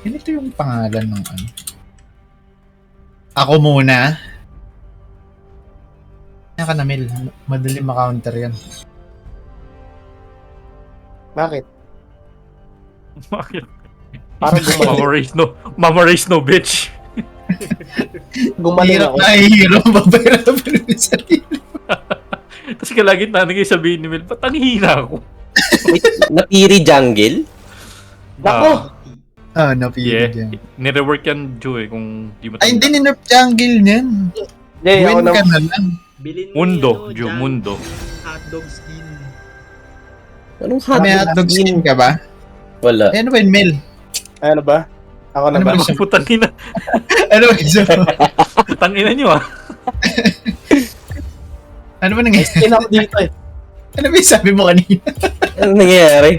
Ganito yung pangalan ng ano. Ako muna. Kaya ka na, Mel. Madali ma-counter yan. Bakit? Bakit? Parang Mama race no bitch. gumaling Hirap ako. na hihiro. Babahirapan yung sarili. Tapos kalagit na naging sabihin ni Mel, ba't ang hina ako? Napiri jungle? Nako! Napili Yeah. yan. Nirework yan, Joe, kung di mo Ay, hindi ni-nerf jungle niyan. Jay, ako Win ka naman. na lang. Bilin mo Mundo, yung, Joe, Jan, mundo. hotdog skin. Anong May hotdog skin ka ba? Wala. Eh, ano ba yun, Mel? Ano ba? Ako na Ano ba? ba? Putang ina. Ano ba yun? Putang ina nyo ah. Ano ba nangyayari? Skin ako dito eh. Ano ba yung sabi mo kanina? Anong nangyayari?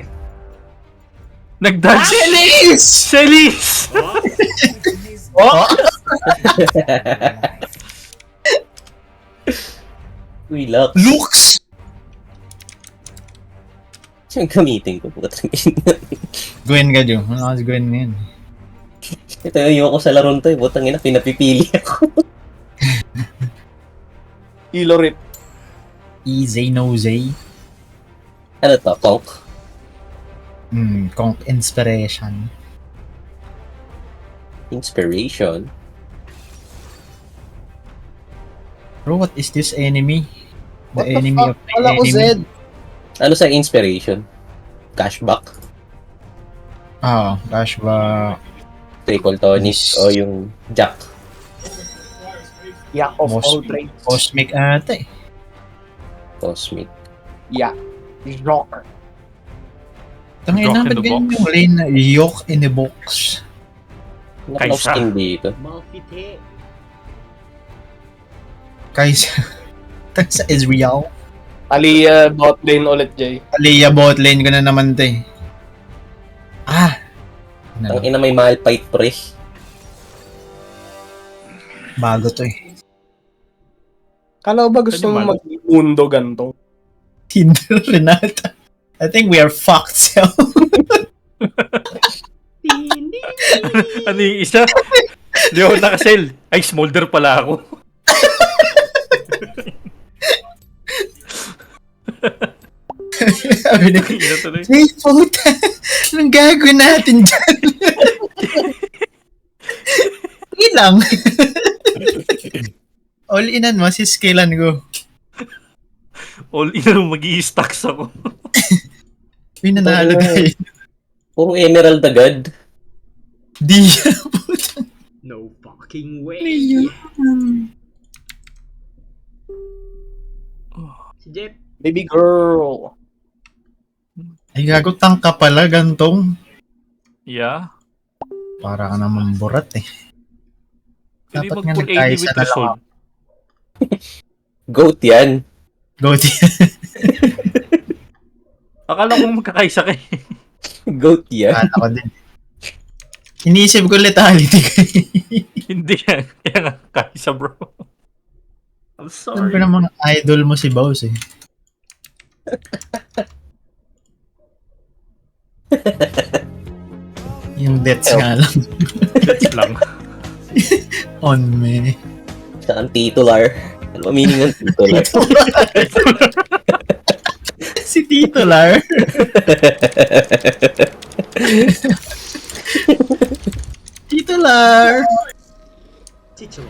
Nag-dodge! Chelis! Celis! Oh! Uy, Lux. Lux! Siyang gamitin ko. Putang ina. Gwen ka, Jo. Ano kasi Gwen ngayon? Ito yung ayoko sa laron to eh. Putang ina, pinapipili ako. Hilo rip. Easy Nose. Ano to? Conk? Conk Inspiration. Inspiration? Bro, what is this enemy? The What the enemy fuck? of my Wala ko enemy. Zed. Ano sa inspiration? Cashback? Dash ba? Triple tonic o yung jack? Yak of all trades. Cosmic ata eh. Cosmic? Yak. Joker. Tangin Rock na, in ba't the ganyan box? yung lane na yoke in the box? Naka-lock skin dito. Malfite. Kaysa, sa Ezreal. Aliyah bot lane ulit, Jay. Aliyah bot lane ko na naman to eh. Ang ina may Malphite pre. Bago to eh. Kala ko ba gusto Pwede mo man. mag-mundo ganito? Tinder Renata. I think we are fucked, so. Tindi. Ano yung isa? Di ako nakasell. Ay, smolder pala ako. Sabi na, Ina tuloy. hey, puta, anong gagawin natin dyan? Ilang. All inan mo, siskillan ko. All in na mag-i-stacks ako. May nanalo tayo. Puro emerald agad. Di yan, puta. No fucking way. Ayun. Si Jeff. Baby girl. Ay, gagutang ka pala, gantong. Yeah. Para ka naman burat eh. Hindi Dapat nga mag-full 80 nagkaisa with na lang Resolve. ako. Goat yan. Go to Akala ko magkakaisa kayo. Goat yan. Kala ko din. Iniisip ko lethality kayo. Hindi yan. Kaya nga, kaisa bro. I'm Saan sorry. ko namang idol mo si Baus eh. Yung deaths nga lang. That's lang. On me. Sa ang titular. Ano ba meaning ng titular? Si Titular. Titular. Chicho.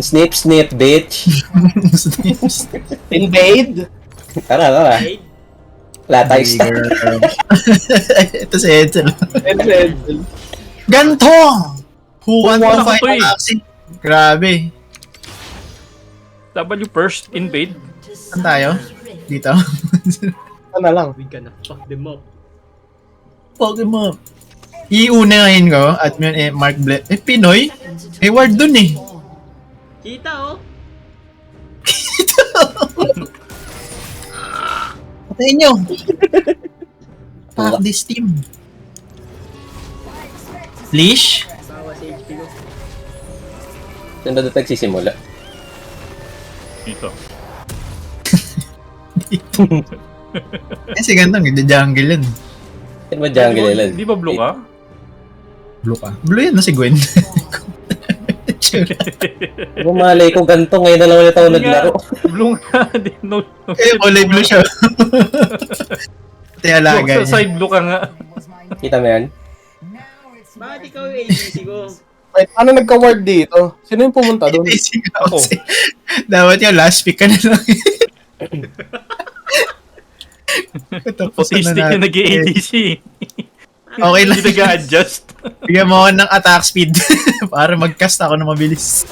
Snip, snip, bitch. Invade? Tara, tara. Hey, Wala tayo start. Ito si Edsel. Invade. Gantong! Who want to Wala fight ko to eh. Axie? Grabe. W first, invade. Saan tayo? Dito? Ano lang. we gonna fuck them up. Fuck him up. Iunahin ko at yun eh, Mark Ble... Eh, Pinoy? Eh, ward dun eh. Kita oh. Patayin nyo. Fuck this team. Leash? Bawa sa HP ko. Saan na tayo sisimula? Dito. Eh, si Gantong, nagja-jungle yun. Yan ba jungle nila? Di ba blue ka? Blue ka. Blue yan na si Gwen. Bumalay ko ganito, ngayon na lang ulit ako naglaro. Blue nga. No. Eh, kulay blue siya. Pati alaga Sa side blue ka nga. Kita mo yan? Bakit ikaw yung ADC ko? Wait, ano nagka-ward dito? Sino yung pumunta doon? Ako. Dapat yung last pick ka na lang. Tapusin Autistic na yung natin. nag-ADC. Okay lang. Hindi nag-a-adjust. Bigyan mo ako ng attack speed para mag-cast ako na mabilis.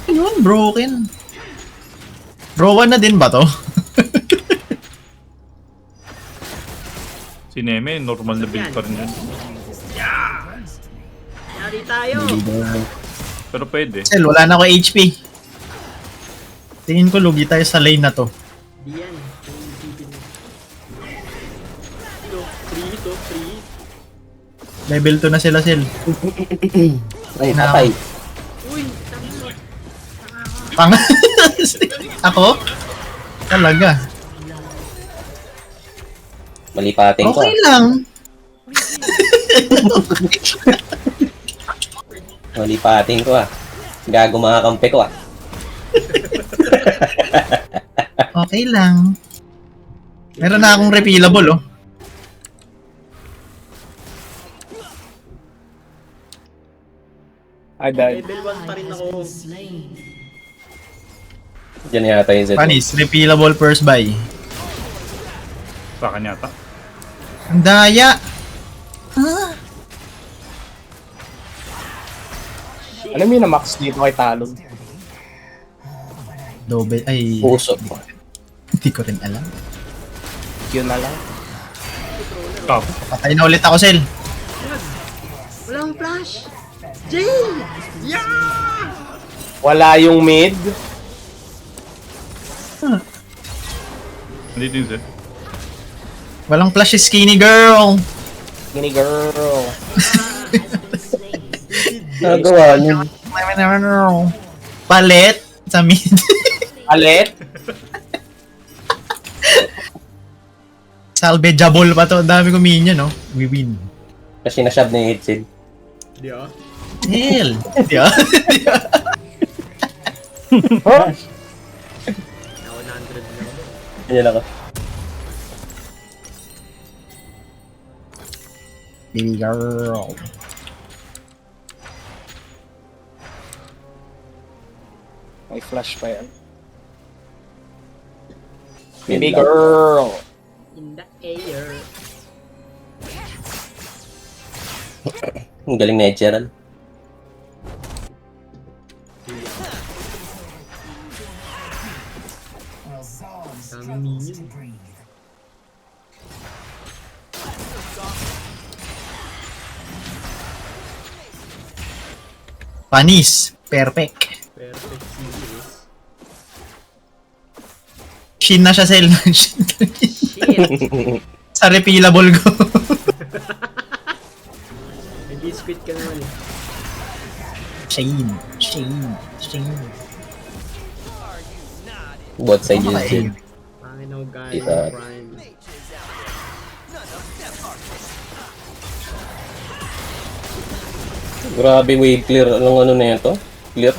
Yun, broken. Bro, 1 na din ba to? Si Neme, normal na build pa rin yun. Yari tayo. Pero pwede. Sel, wala na ako HP. Tingin ko lugi tayo sa lane na to. Di yan. Yung isipin mo. Ito, free ito, free. Level 2 na sila, Sel. Ay, patay. Uy, tama mo. Pang... ako? Talaga. Malipating ko. Okay lang. Malipating ko ah. Gago mga kampe ko ah. Okay lang. Meron na akong refillable, oh. I died. Level 1 pa rin ako. Diyan yata yung Z. Panis, refillable first buy. Sa akin yata. Ang daya. Alam mo yun na max dito kay Talon. Double, ay... Puso. Hindi ko rin alam. Yun na lang. Top. Patay na ulit ako, Sel. Wala akong flash. Jay! Yeah! Wala yung mid. Hindi din Zed. Walang flash si skinny girl. Gini girl. Nagawa niyo. Palit sa mid. Alet. Salvageable pa to. Ang dami ko minion, no? We win. Kasi na-shove na yung headset. Di ah. Hell. Yeah. Huh? Ako 100 na. Ayan ako. Baby girl. May flash pa yan. Yun Baby lang. girl. In the air. Ang galing na Gerald. Dami minion. Panis. Perfect. Perfect series. Shin na siya, Sel. Shit! Sa refillable ko. Nag-spit ka naman eh. Shane. Shane. Shane. Both side yung Z. Pangin ako guys. Diba? Prime. Grabe wave clear. Anong ano na yan to? Clear?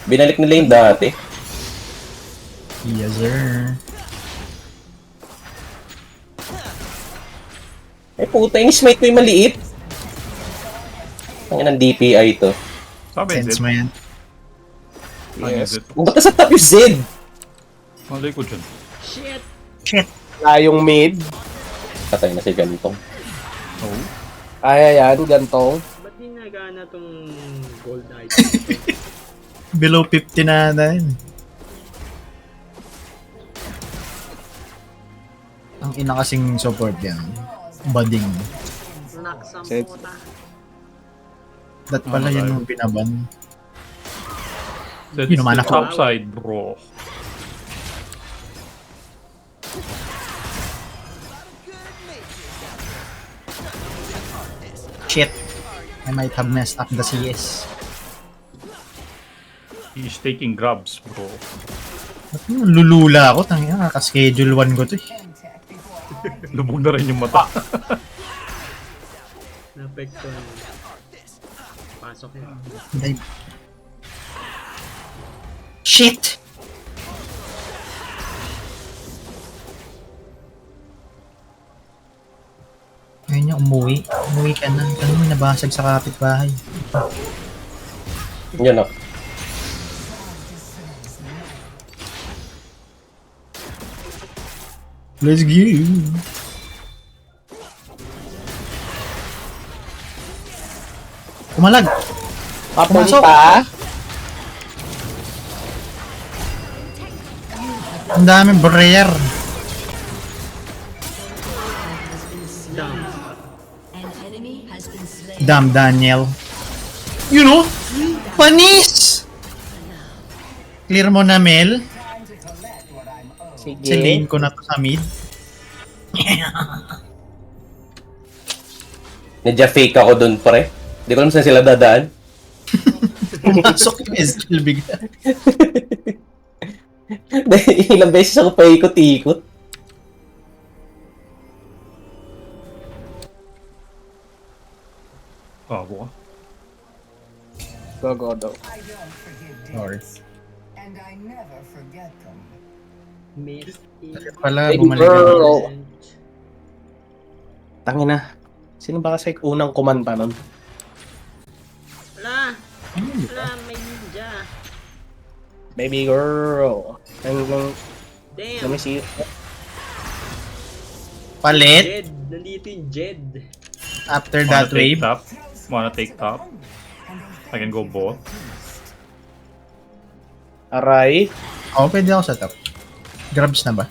Binalik nila yung dati. Yes, sir. Eh puta, ini-smite ko yung maliit. Ang ng DPI to. Sabi Sense Zed. mo yan. Ano Yes. Zed? Ba't sa top yung Z? Malay ko dyan. Shit! Shit. Wala yung mid. Patay na si Gantong. Oh. Ay, ayan. Gantong. Ba't di nagana tong gold item? Below 50 na din. Ang ina kasing support yan. Bading. Naksam Shit. puta. Dat pala yun yung binaban. Zed Yun is naman the ako. top side, bro. Shit. I might have messed up the CS. He is taking grabs, bro. Ba't naman lulula ako? Tangina, kaka-schedule 1 ko to eh. Lubog na rin yung mata. Napekto. Pasok yun. Dive. Shit! Ngayon niya umuwi. Umuwi ka na. Ano may nabasag sa kapitbahay? Yun o. Let's go! Kumalag! Pumasok. Papunta. Ang daming barrier. Damn. Damn, Daniel. You know? Panis! Clear mo na, Mel. Sige. Silane ko na to sa mid. Medya fake ako dun, pre. Di ko alam saan sila dadaan. Pumasok yung SL bigla. Ilang beses ako paikot-ikot. Bago ka. Go, go. Sorry. And I never forget them. Miss Pala, Baby bumalik girl. ako. Tangina. Sino ba kasi unang kumanta nun? Wala! Wala, may ninja. Baby girl. Let Damn! me see. Palit. Jed! Nandito yung Jed. After Wanna that take wave. top? Wanna take top? I can go both. Aray. Oo, pwede ako sa top. Grabs na ba?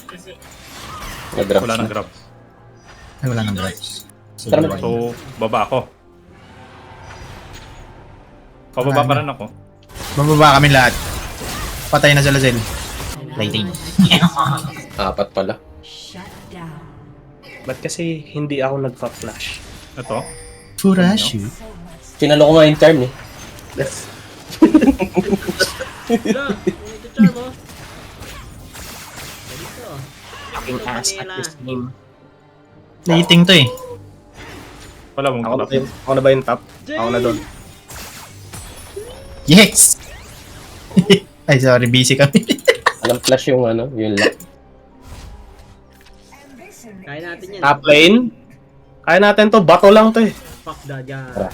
Nag-drops Wala na. nang grabs. Ay, wala nang grabs. Tara na. So, baba ako. Pababa pa rin ako. Bababa kami lahat. Patay na sila Zel. Lighting. Apat pala. Ba't kasi hindi ako nagpa-flash? Ito. Furashu. Sinalo ko nga yung charm eh. Wala! Ito charm mo. Dito. Fucking ass at this game. Lighting to eh. Wala mong top. Ako na ba yung top? Ako na doon. Yes! Ay, sorry. Busy kami. Alam flash yung ano, yung lock. Kaya natin yan. Top lane. Kaya natin to. Bato lang to eh. Fuck that guy. Tara.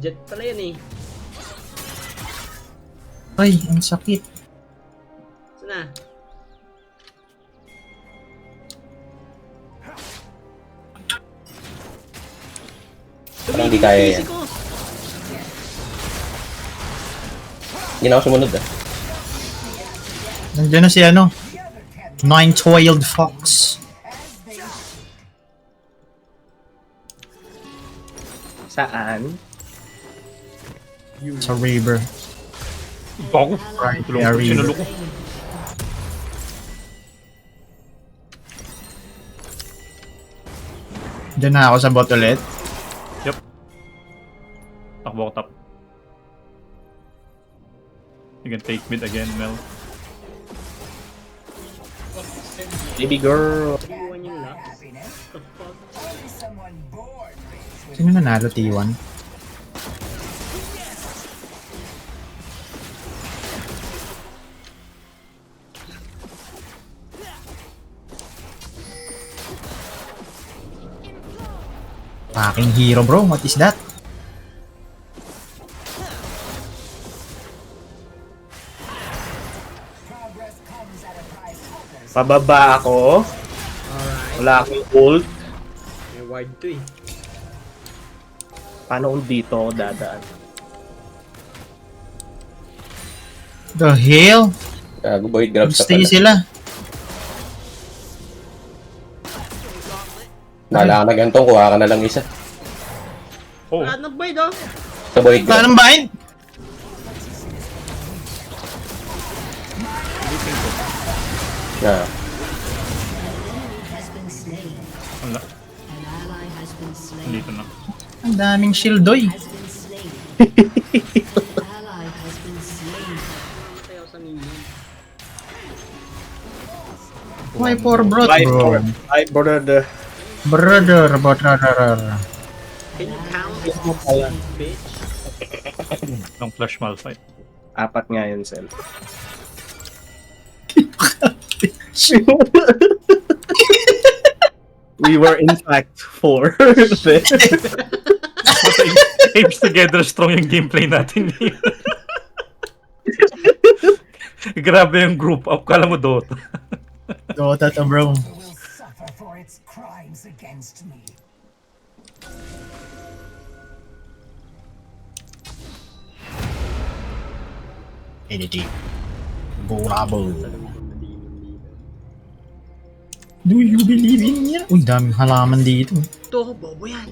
Jet pala yan eh. Ay, ang sakit. Saan na? Parang hindi kaya yan. Easy ko. Hindi na ako sumunod ah. Nandiyan na si ano. Nine-toiled fox. Saan? Sa river. Bago. Right, Tulong yeah, ko. river. Sinulo ko. Diyan na ako sa bot ulit. Yep. Takbo ko top. You can take mid again, Mel. Baby girl. Iwan yung lock. The fuck? Someone bored makes with Sino nanalo T1? Fucking hero bro, what is that? progress comes at a price others. Pababa ako. Alright. Wala akong ult. May ward to eh. Paano kung dito ako dadaan? The hell? Gago, void grabs ka Stay pala. sila. Nala ka na ganito, kuha ka na lang isa. Oh, Wala nang bird oh. Sa void Wala grabs. nang bind? Na. wala. Dito na. Ang daming shield doy. Tayo sa minion. Why for bro? Bye, brother. Brother. Can you count pala. bitch? Ng Flash Malphite. 4 nga yun, Sel. We were in fact 4. Aims together strong yung gameplay natin. Grabe yung group up. Kala mo Dota. Dota to bro. Will suffer for its crimes against me. Edit. Bolabo. Do you believe in me? Uy, daming halaman dito. Ito, bobo yan.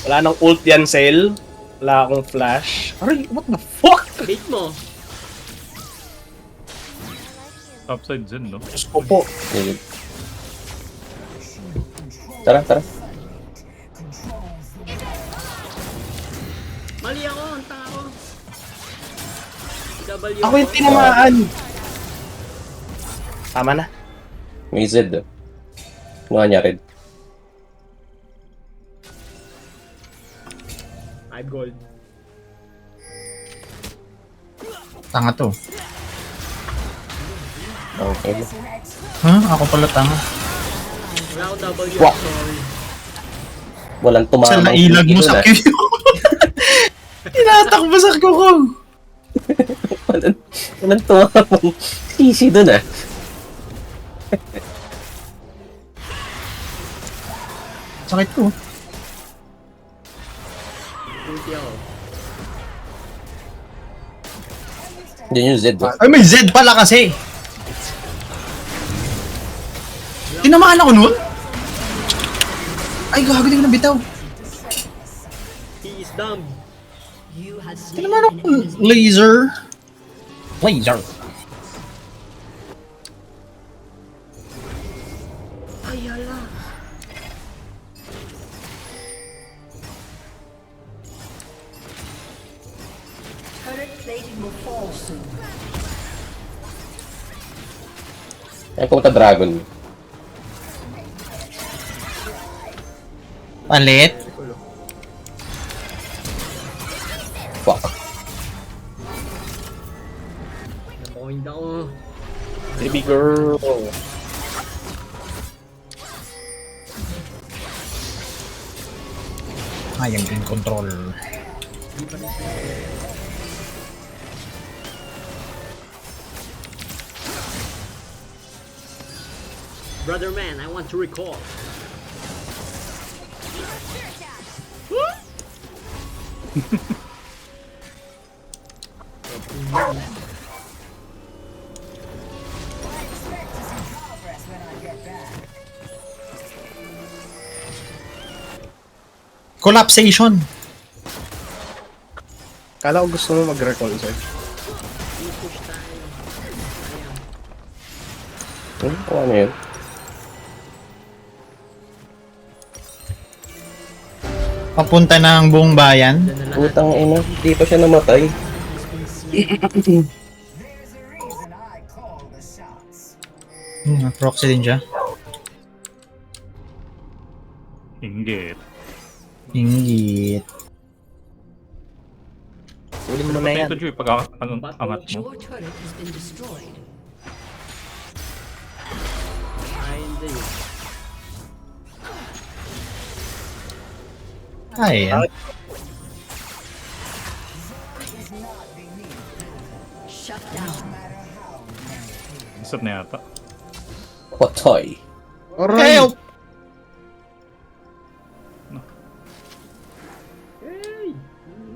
Wala nang ult yan, Sel. Wala akong flash. Aray, what the fuck? Bait mo. Upside Zen, no? Diyos ko po. Sige. Tara. Mali ako, ang tanga ko. W Ako yung tinamaan. Tama na. May Z. Mukha niya red. 5 gold. Tanga to. Okay. Huh? Ako pala tanga. Wala akong W, Wow. sorry. Walang tumama. Saan nailag mo sa Q? Tinatakbo sa Q ko. Walang tumama. Easy dun ah. Sakit ko. Ulti ako. Yun yung Z. Ay, may Z pala kasi. Tinamaan ako nun? Ay, gago, di ko nabitaw. He is dumb. Tinamaan ako ng laser. Laser. Ay, hala. Turret plating will fall soon. Ay, pumunta dragon. Palit. Fuck. Na-point ako. Baby girl. I am in control. Brother man, I want to recall. Progress when I get back. Collapsation. Kala ko gusto mo mag-recall, Sel. I-push tayo. Ayan. Ano yun? Papunta na ang buong bayan. Dyan na lahat. Putang ina. Di pa siya namatay. There's a reason I call the shots. Proxy din siya. Inggit. Ingit. Uli mo na yan. Ito, Joy, pag angat mo. Your turret has been destroyed. Ay, hindi. Ay, yan. Shut down. Isap na yata. Patay. Help! Hey!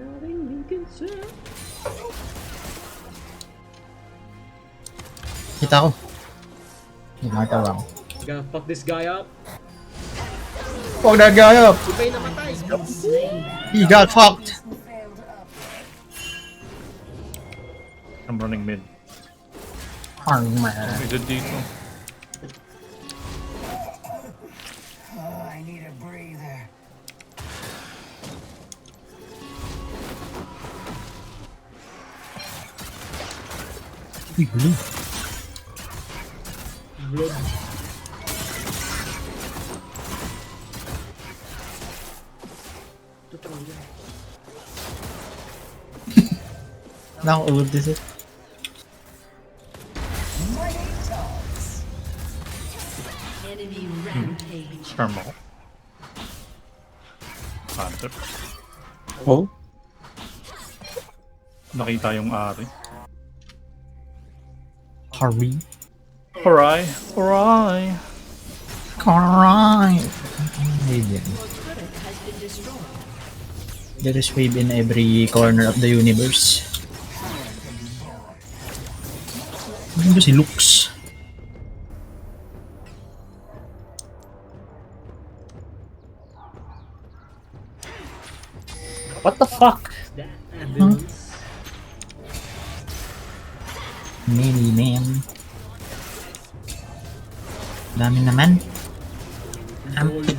Nothing Lincoln, sir. Kita ko. Gumatawa ko. Gonna fuck this guy up. Fuck that guy up! Si Bay namatay. He got fucked! I'm running mid. Armor. May good dito. I need a breather. Uy, blue. Blood. Totoo yan. Naka-ulti siya. Enemy rampage. Charm ako. Hunter. Oh? Nakita yung ari. Hurry. Alright. Alright. Alright. Ayun. Turret has been destroyed. There is wave in every corner of the universe. Ano ba si Lux? What the fuck? That ambulance. Mini man. Dami naman. Gold.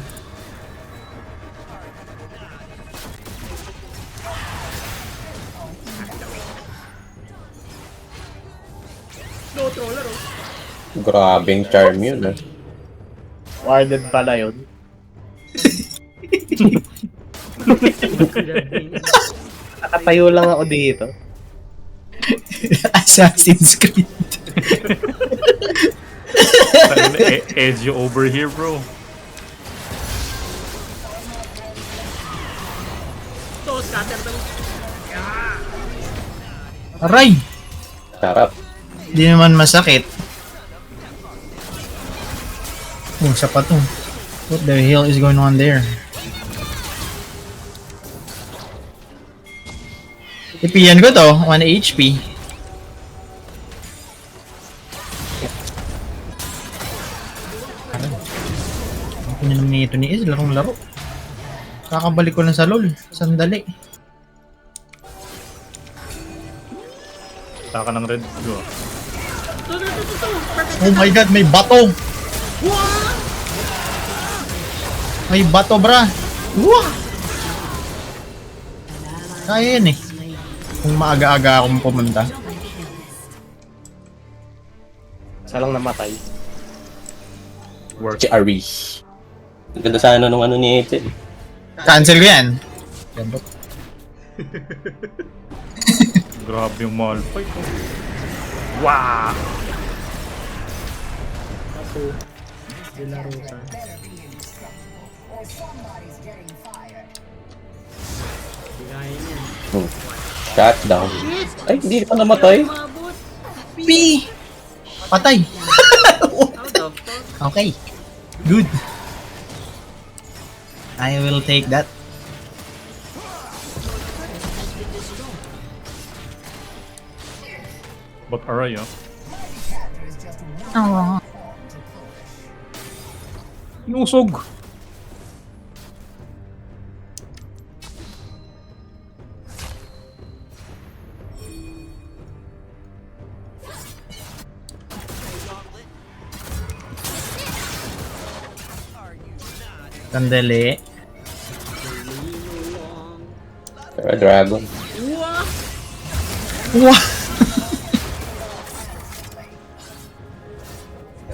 No troller oh. Grabing charm yun ah. Warded pala yun. Could have been. Nakatayo lang ako dito. Assassin's Creed. Edge over here, bro. To scatter daw. Aray! Sarap. Di naman masakit. Oh, sa pa to. What the hell is going on there? Ipiyan ko to, 1 HP. Ano naman ito ni Iz, larong laro. Kakabalik ko lang sa LOL, sandali. Taka ng red. Go. Oh my god, may bato! May bato, bra! Wah! Kaya yan eh. Kung maaga-aga akong pumunta. Isa lang namatay. Work. Si Ari. Ang ganda sana nung ano ni Ethel. Cancel ko yan. Grabe yung Malphite. Wow! Ako. De La Rosa. Or somebody's getting fired. Hindi kaya niyan. Shutdown. Ay, hindi pa namatay. P! Patay! How the fuck? Okay. Good. I will take that. But Araya. Oh. Iusog! Sandali. Pero dragon. Wow!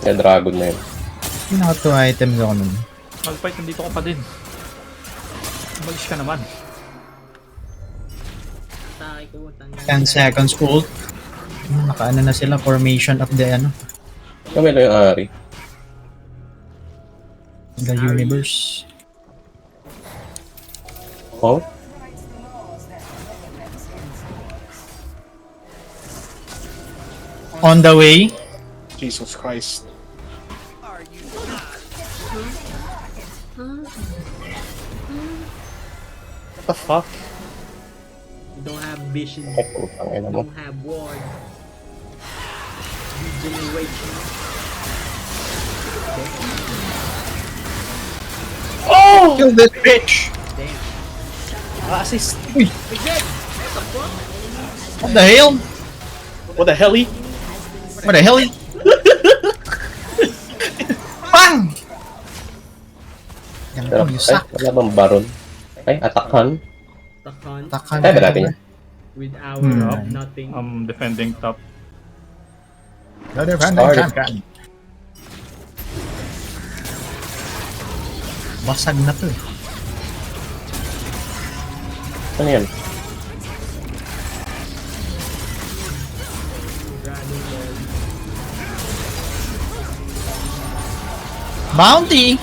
Kaya dragon na yun. Naka 2 items ako nun. Malphite, nandito ko pa din. Umalis ka naman. Atake ko. 10 seconds ult. Nakaano na sila, formation of the ano, Kami lang yung Ari. the universe. Oh? On the way. Jesus Christ. What the fuck? You don't have vision. Ay, putang ina mo. Don't have ward. Regeneration. Oh! Kill that bitch! Damn. Assist. What the hell? What the hell? What the hell? Bang! Yan Pero, po, ay, yusak. wala bang baron? Ay, attack-han? The hunt. Ay, ba Takan. natin yan? With our Hmm. nothing. Defending top. Brother Van Sorry. Champion. Basag na to eh. Ano yan? Bounty!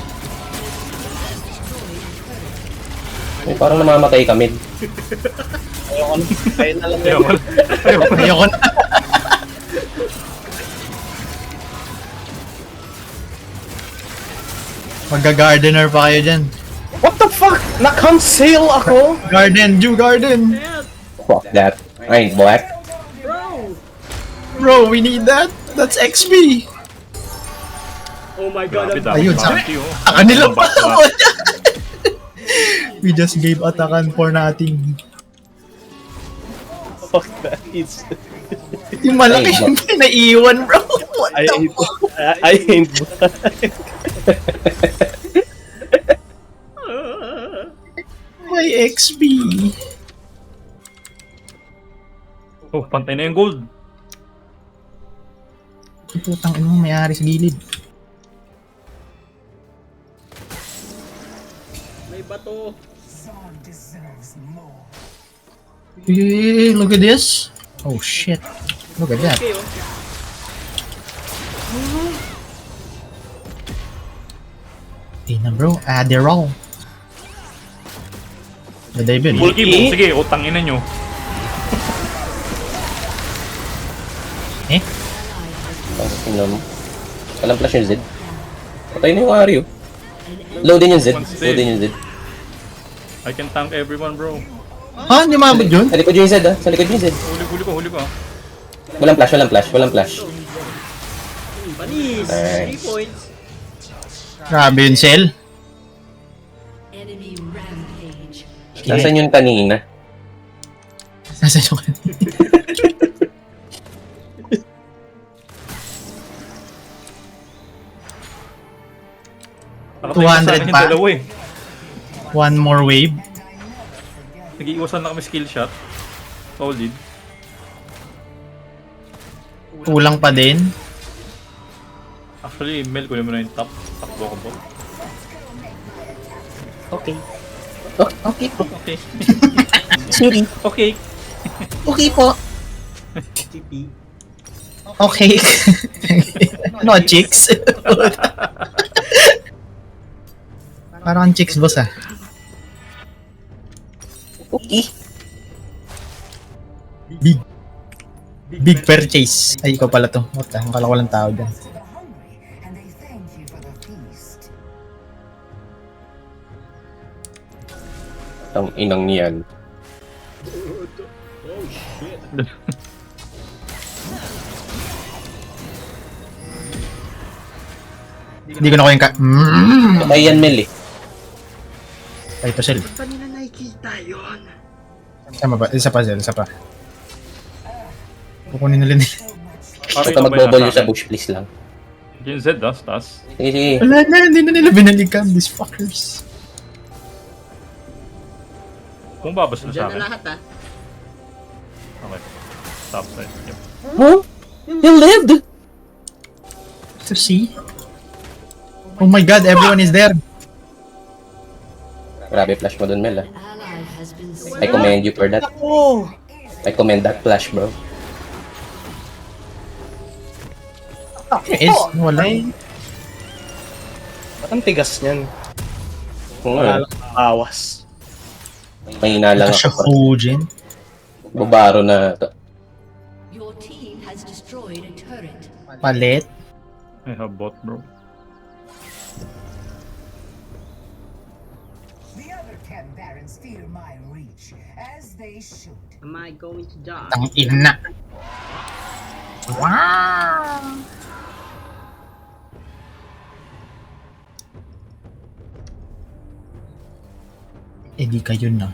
Eh, parang namamatay kami. Ayoko na. Ayun na lang. Ayoko. Ayoko. Ayoko na. Magga-gardener pa kayo dyan. What the fuck? Na-cancel ako? Garden, Jew Garden! Fuck that. I ain't black. Bro! Bro, we need that! That's XP! Oh my god, Grabe, I'm dami Ayun, bounty, oh. Taka nila pa! Back-to-back. We just gave atakan for nothing. Fuck that. It's... Yung malaki yung pinaiwan, bro! What I the ain't... fuck? I ain't black. My XP! Oh, pantay na yung gold. Putang ino mo, may-ari sa gilid. May bato. Look at this! Oh shit. Look at that. Okay, oh. Tina bro, Adderall. The David. Bulky mo. Sige, utangin na nyo. Eh? Tingnan mo. Walang flash yung Zed. Patay na yung Ario. Low din yung Zed. Low din yung Zed. I can tank everyone, bro. Ha? Hindi maabot yun? Sa likod yung Zed ah. Sa likod yung Zed. Huli ko. Walang flash, walang flash, walang flash. Panis! Nice. 3 points. Grabe yun, Cell. Enemy rampage. Nasaan yung kanina? Nasaan yung kanina? Nakatayo na sa 200 akin yung pa? dalawa eh. One more wave. Nag-iiwasan na kami skill shot. Solid. Kulang pa din. Actually, Mel, kunin mo na yung top. Takbo ko po. Okay. Okay po. Okay. Sorry. Okay. Okay po. TP. Okay. No chicks. Parang chicks boss ah. Okay. Big purchase. Ay, ikaw pala to. What the? Ang kala ko lang tao dyan. Ang inang niyan. Oh shit. Hindi ko na ko yung ka... Patay yan, Mel eh. Ay, ito Cell. Ba't pa nila nakikita yun? Sama ba? Isa pa Cell, isa pa. Kukunin nila nila. Basta magbobol yung sa bush, please lang. Yung Z, tas. Sige, sige. Wala na, hindi na nila binalikan. These fuckers. Kung babas na sa Diyan akin. na lahat ah. Okay. Top side. Yep. Huh? You lived? To see? Oh my god, everyone is there. Grabe flash mo dun, Mel ah. Ally has been I commend you for that. Oh! I commend that flash, bro. Is, wala. Ba't ang tigas niyan? Kung Wala ano, lang awas. mahina lang Ito siya ako. Fujin. Bubaro na to. Your team has destroyed a turret. Palit. I have bot, bro. The other 10 barons fear my reach, as they should. Am I going to die? Tang ina. Wow! Eh di kayo na.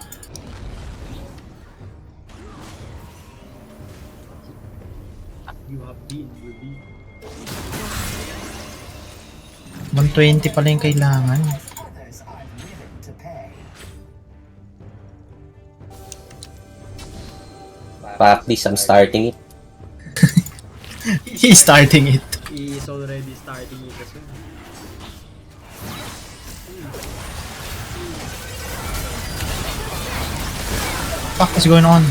You have been revealed. 120 pala yung kailangan. Others are willing to pay. Practice, I'm starting it. He's starting it. He is already starting it as well. Fuck is going on?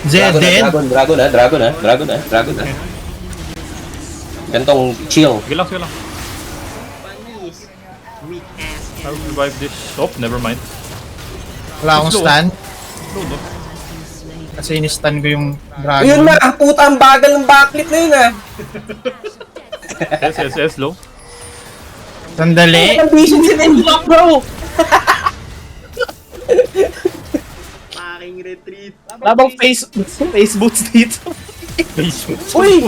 Zed dead? Dragon. Gantong chill. Sige lang. Panis. Weak ass. I will revive this. Oh, never mind. Wala akong Slow. stun. Load, no? Kasi in-stun ko yung Yun dragon. na, puta ang bagal ng backlit na yun ah. Yes, low. Sandali. Ang vision si Nendlock bro. Fucking retreat. Labang face boots dito. Uy!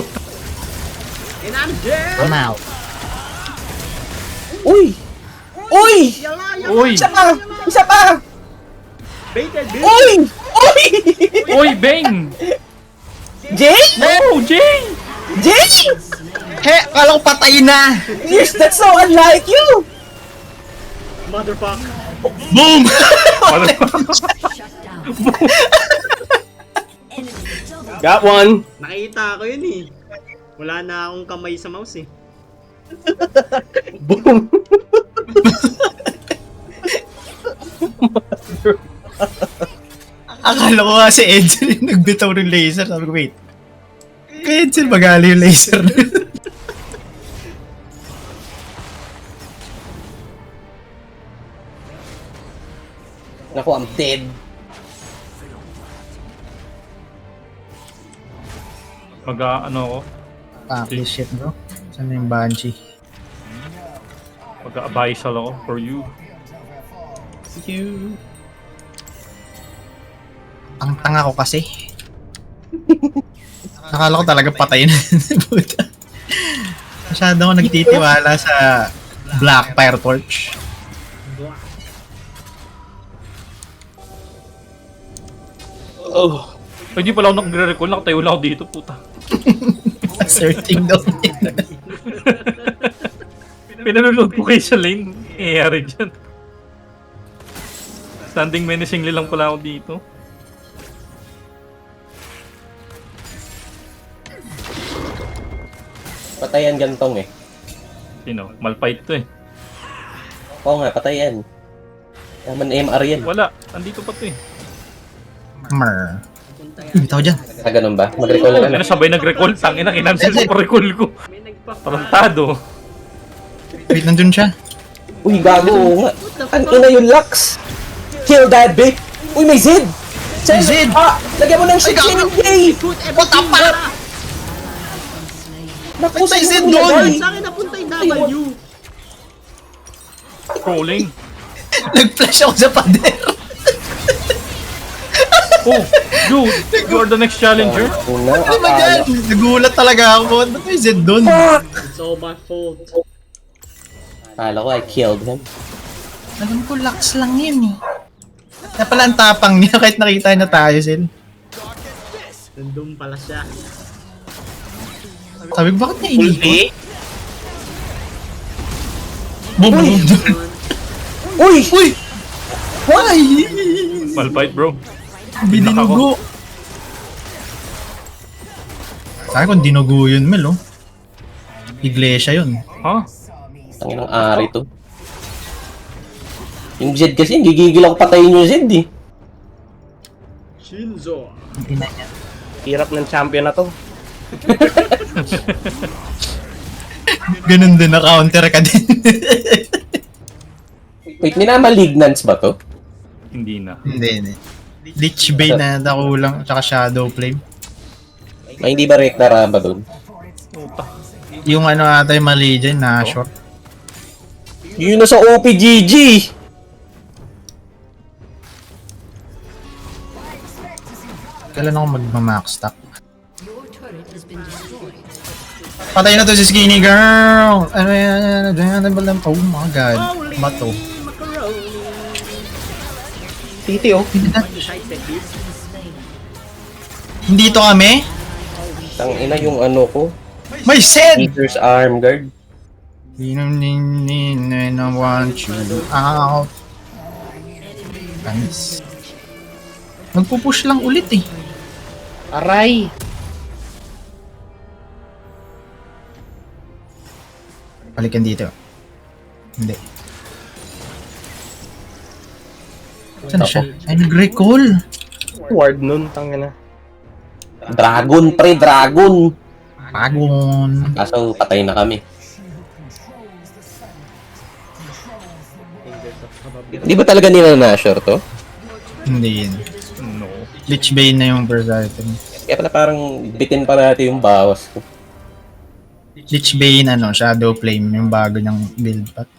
And I'm dead! I'm out. Uy! Yala! Uy! Isa pa! Baited, bitch! Uy! Uy, Bang! Jay? No, Jay! Jay? He, kala ko patay na. Yes, that's so unlike you! Motherfucker! Boom! Shut down. Enemy double. Got one. Nakita ko yun eh. Wala na akong kamay sa mouse eh. Boom. Akala ko nga si Edsel yung nagbitaw ng laser. Sabi ko, wait. Kay Edsel magali yung laser. Naku, I'm dead. Ano ako? Holy shit, bro. Saan na yung Banshee? Mag-aabysal ako for you. Ang tanga ko kasi. Akala ko talaga patay na. Puta. Masyado ako nagtitiwala sa Black Fire Torch. Oh. Ay, di pala ako nagre-recall. Nakatayo lang ako dito, puta. Asserting daw niya. Pinanonood ko kayo sa lane. Nangyayari dyan. Standing menacingly lang pala ako dito. Patayan gantong eh. Sino? Malfight to eh. Oo nga, patayan. Yaman MR yan. Wala. Andito pa to eh. Mer. Bitaw dyan. Ah, ganun ba? Mag-recall na Kaya lang. sabay nag-recall. Tangina, kinansel ko pa recall ko. May nagpa-fight. Tarantado. Wait, nandun siya. Uy, gago oo nga. Ang ina yung Lux. Kill that bitch. Uy, may Zed. Zed! Ah, lagyan mo ng shit yung Jay. What the fuck? Naku, May Zed sino doon. nilagay? Sa akin napunta yung W. Trolling. Nag-flash ako sa pader. Oh, dude. You are the next challenger. Una, Ano ba yan? Nagulat talaga ako. Ba't may Zed doon? It's all my fault. Akala ko I killed him. Alam ko, lax lang yun eh. Kaya pala ang tapang niya kahit nakita na tayo, Sil. Nandun pala siya. Sabi ko, bakit nainikot? Ulti. Boom, boom, boom. Uy! Uy! Why? Malfight, bro. Bininugo. Sabi ko, dinugo yun, Mel, oh. Iglesia yun. Ha? Ang inang ari to. Yung Zed kasi, gigigil ako patayin yung Zed eh. Shinzo. Ina niya. Hirap ng champion na to. Ganun din, na-counter ka din. Wait, minamalignance ba to? Hindi na. Hindi. Lich Bane na nakulang, tsaka Shadow Flame. May hindi ba Rek'Dara ba dun? Puta. Yung ano ata yung mali dyan, na short. Yun na sa OPGG! Kailan ako magma-max stack? Your turret has been destroyed. Patay na to si Skinny Girl! Ano yan? Oh my god. Bato. Macaroni. Titi oh. Side step this. Hindi to kami? Tang ina yung ano ko. May Zed! Eater's Arm Guard. I want you out. Nice. Magpupush lang ulit eh. Aray! Balikan dito. Hindi. Saan siya? Ay, nag-recall. Ward nun, tangina. Dragon, pre, dragon! Pagon. Kaso patay na kami. Di ba talaga nila na-sure to? Hindi yun. No. Lich Bane na yung first item. Kaya pala parang bitin pa natin yung bawas ko. Lich Bane, Shadow Flame, yung bago niyang build pack.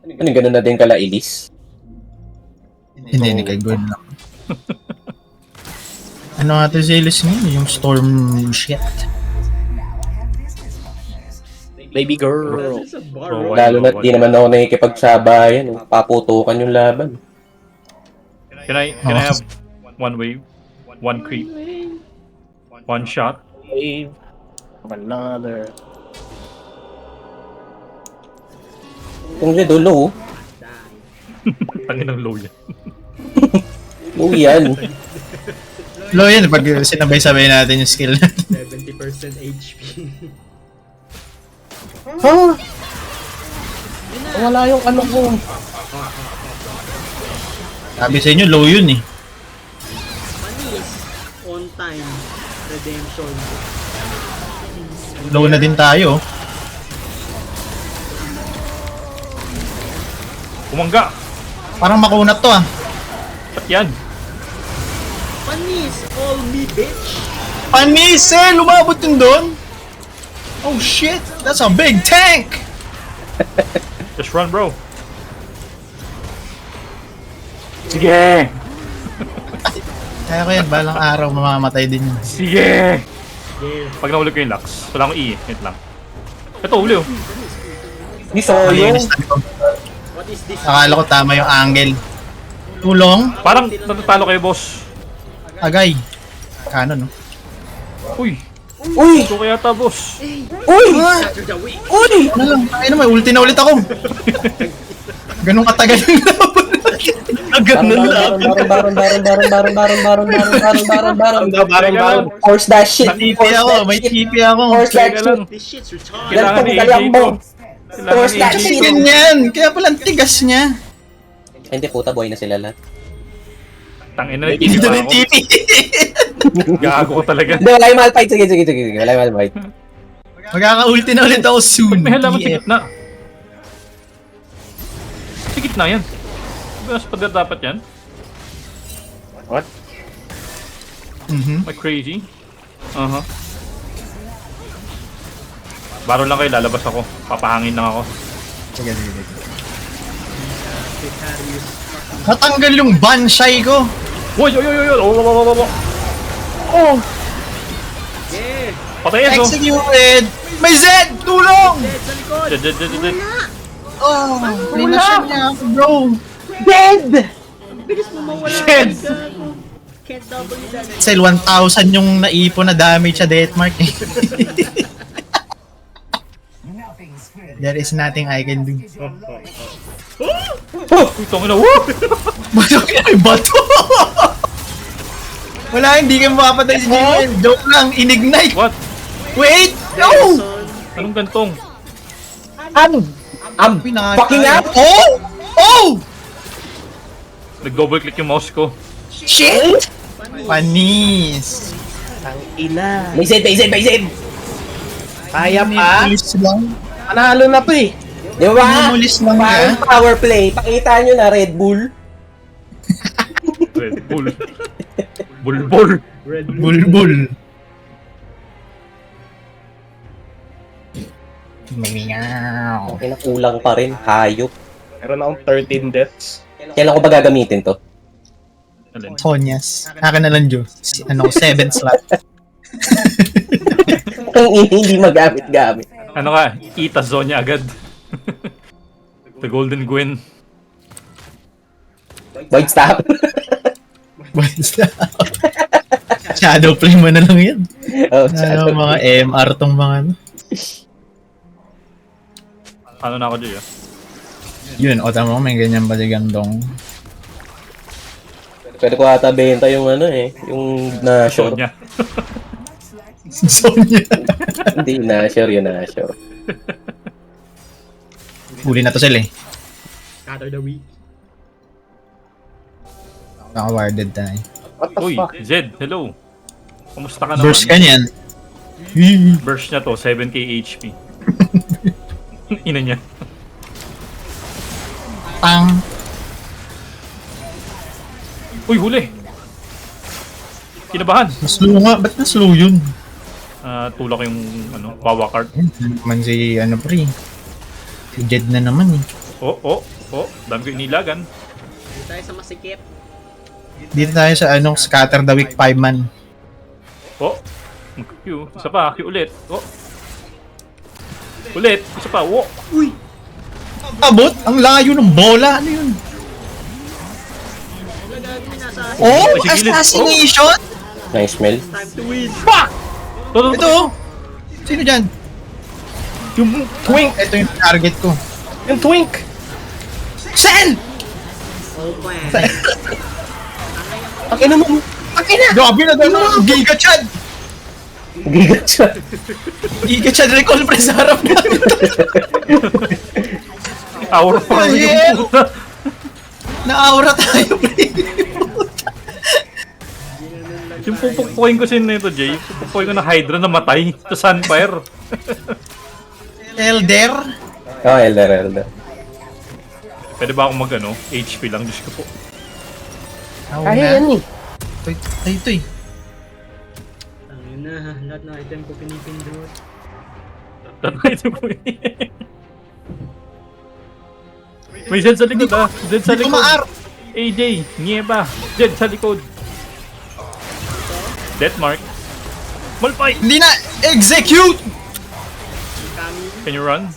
Ano ganun na din kala Elise? Hindi kay good lang. Ano nga ito si Elise ngayon? Yung Storm shit. Baby girl. This is a bar, Oh, right? Lalo na di naman ako nakikipagsabayan. Paputukan yung laban. Can I have one wave? One creep? One shot? Wave. Another. Kung Red, low. Tangin ng low yan. Low yan. Low yun pag sinabay-sabay natin yung skill natin. 70% HP. Huh? Wala yung ano ko. Sabi sa inyo, low yun eh. Manis. On time. Redemption. Low na din tayo. Umangga! Parang makunat to ah. Ba't yan? Manis. All me, bitch. Panise! Lumabot yun doon? Oh shit! That's a big tank! Just run, bro. Sige! Kaya ko yan, balang araw mamamatay din yun. Sige! Yeah. Pag nahuli ko yung Lux, wala akong E. Wait lang. Ito, huli oh. Di solo. What is this? Akala ko tama yung angle. Tulong? Parang natatalo kayo, boss. Agay. Kano no? Uy! Uy! Ito kaya ta, boss. Uy! After the week. Uy! Ano lang? Ay naman, ulti na ulit ako. Ganun katagal yung laban. Ganun laban. Baron. Force that shit. TP ako, may TP ako. Force that Teka shit. lang. This shit's retarded. Kailangan ni AJ Galang ko. mo. Kailangan Force ni that AJ shit. ko. Ganyan. Kaya palang tigas niya. Hindi puta, boy na sila lahat. Tangin na, Dito nagtitipa na yung ako. TP. Gago ko talaga. Hindi, wala yung malfight. Sige. Wala yung malfight. Magkaka-ulti na ulit ako soon. May halaman sa TF. gitna. Sa gitna yan. Mas pa dapat yan? What? Mhm. May crazy. Baron lang kayo, lalabas ako. Papahangin lang ako. Sige. Natanggal yung bansai ko. Uy! Oh! Yeah. Patay yan, so! Executed! May Z! Tulong! Dead. Oh, pinasyan niya ako, bro. Bilis mo mawala. Shit! Gago. Can't double that. Sel, 1,000 yung naipon na damage sa Deathmark eh. Nothing's fair. There is nothing I can do. Uy, tongin na, woo! Bato kaya may bato! Wala, hindi ka mapapatay si Jimel. Joke lang, inignite. What? Wait! No! Anong gantong? I'm Pinakatay. fucking up! Oh! Oh! Nag-double click yung mouse ko. Shit! Panis. Ang ina. May save! Kaya pa? Mulis lang. Panalo na pa eh. Di ba? Mulis lang Parang ka. power play. Pakita nyo na Red Bull. Red Bull. Bulbul. Red Bull. Bulbul. Meow. Okay na kulang pa rin. Hayop. Meron akong 13 deaths. Kailan ko ba gagamitin to? Alin? Sonyas. Akin na lang, Joe. 7 slot. Ang hindi magamit-gamit. Ano ka? Ita Zonya agad. The Golden Gwen. Void stop. Shadow play mo na lang yan. Oh, Ano, mga MR tong mga ano. Ano na ako dyan? Yun, o tama mo, may ganyan ba si Gandong? Pwede ko ata benta yung ano eh. Yung Nashor. Sonya. Sonya. Hindi, Nashor yun, Nashor. Huli na to sila eh. Scatter the weak. Naka-warded tayo. What the Uy, fuck? Zed, hello. Kumusta ka naman? Burst ka niyan. Burst niya to, 7k HP. Ina niya. Pang. Uy, huli! Kinabahan! Slow nga. Ba't na slow yun? Tulak yung ano, Wawa card. Man si ano pre. Si Jed na naman eh. Oh. Dami ko inilagan. Dito tayo sa masikip. Dito tayo sa anong scatter the weak 5-man. Oh. Q. Isa pa. Q ulit. Oh. Ulit. Isa pa. Oh. Uy! Abot! Ang layo ng bola! Ano yun? Nagagawin na nasa Oh! Ay, si Gilid. Assassination! Nice smell. time to win. Ito oh! Sino dyan? Yung twink! Ito yung target ko. Yung twink! Sel! Oh man. Ang ina mo! Grabe na doon! Giga Chad! Gigat siya. Giga Chad recall pre sa harap natin. Aura pa rin Yeah. yung puta. Na-aura tayo pre. Yung pupukpukin ko sin nito, Jay. Yung pupukpukin ko na Hydra na matay. Sa Sunfire. Elder? Oh, elder. Pwede ba akong mag-ano? HP lang, Diyos ko po. Kaya yan eh. Ito eh. Tangin na, lahat ng item ko pinipindot. Tatay ito po eh. May Zed sa likod ah. Zed sa Hindi ko likod. maar. AJ, Nieba. Zed sa likod. Death mark. Malpay! Hindi na! Execute! Can you run?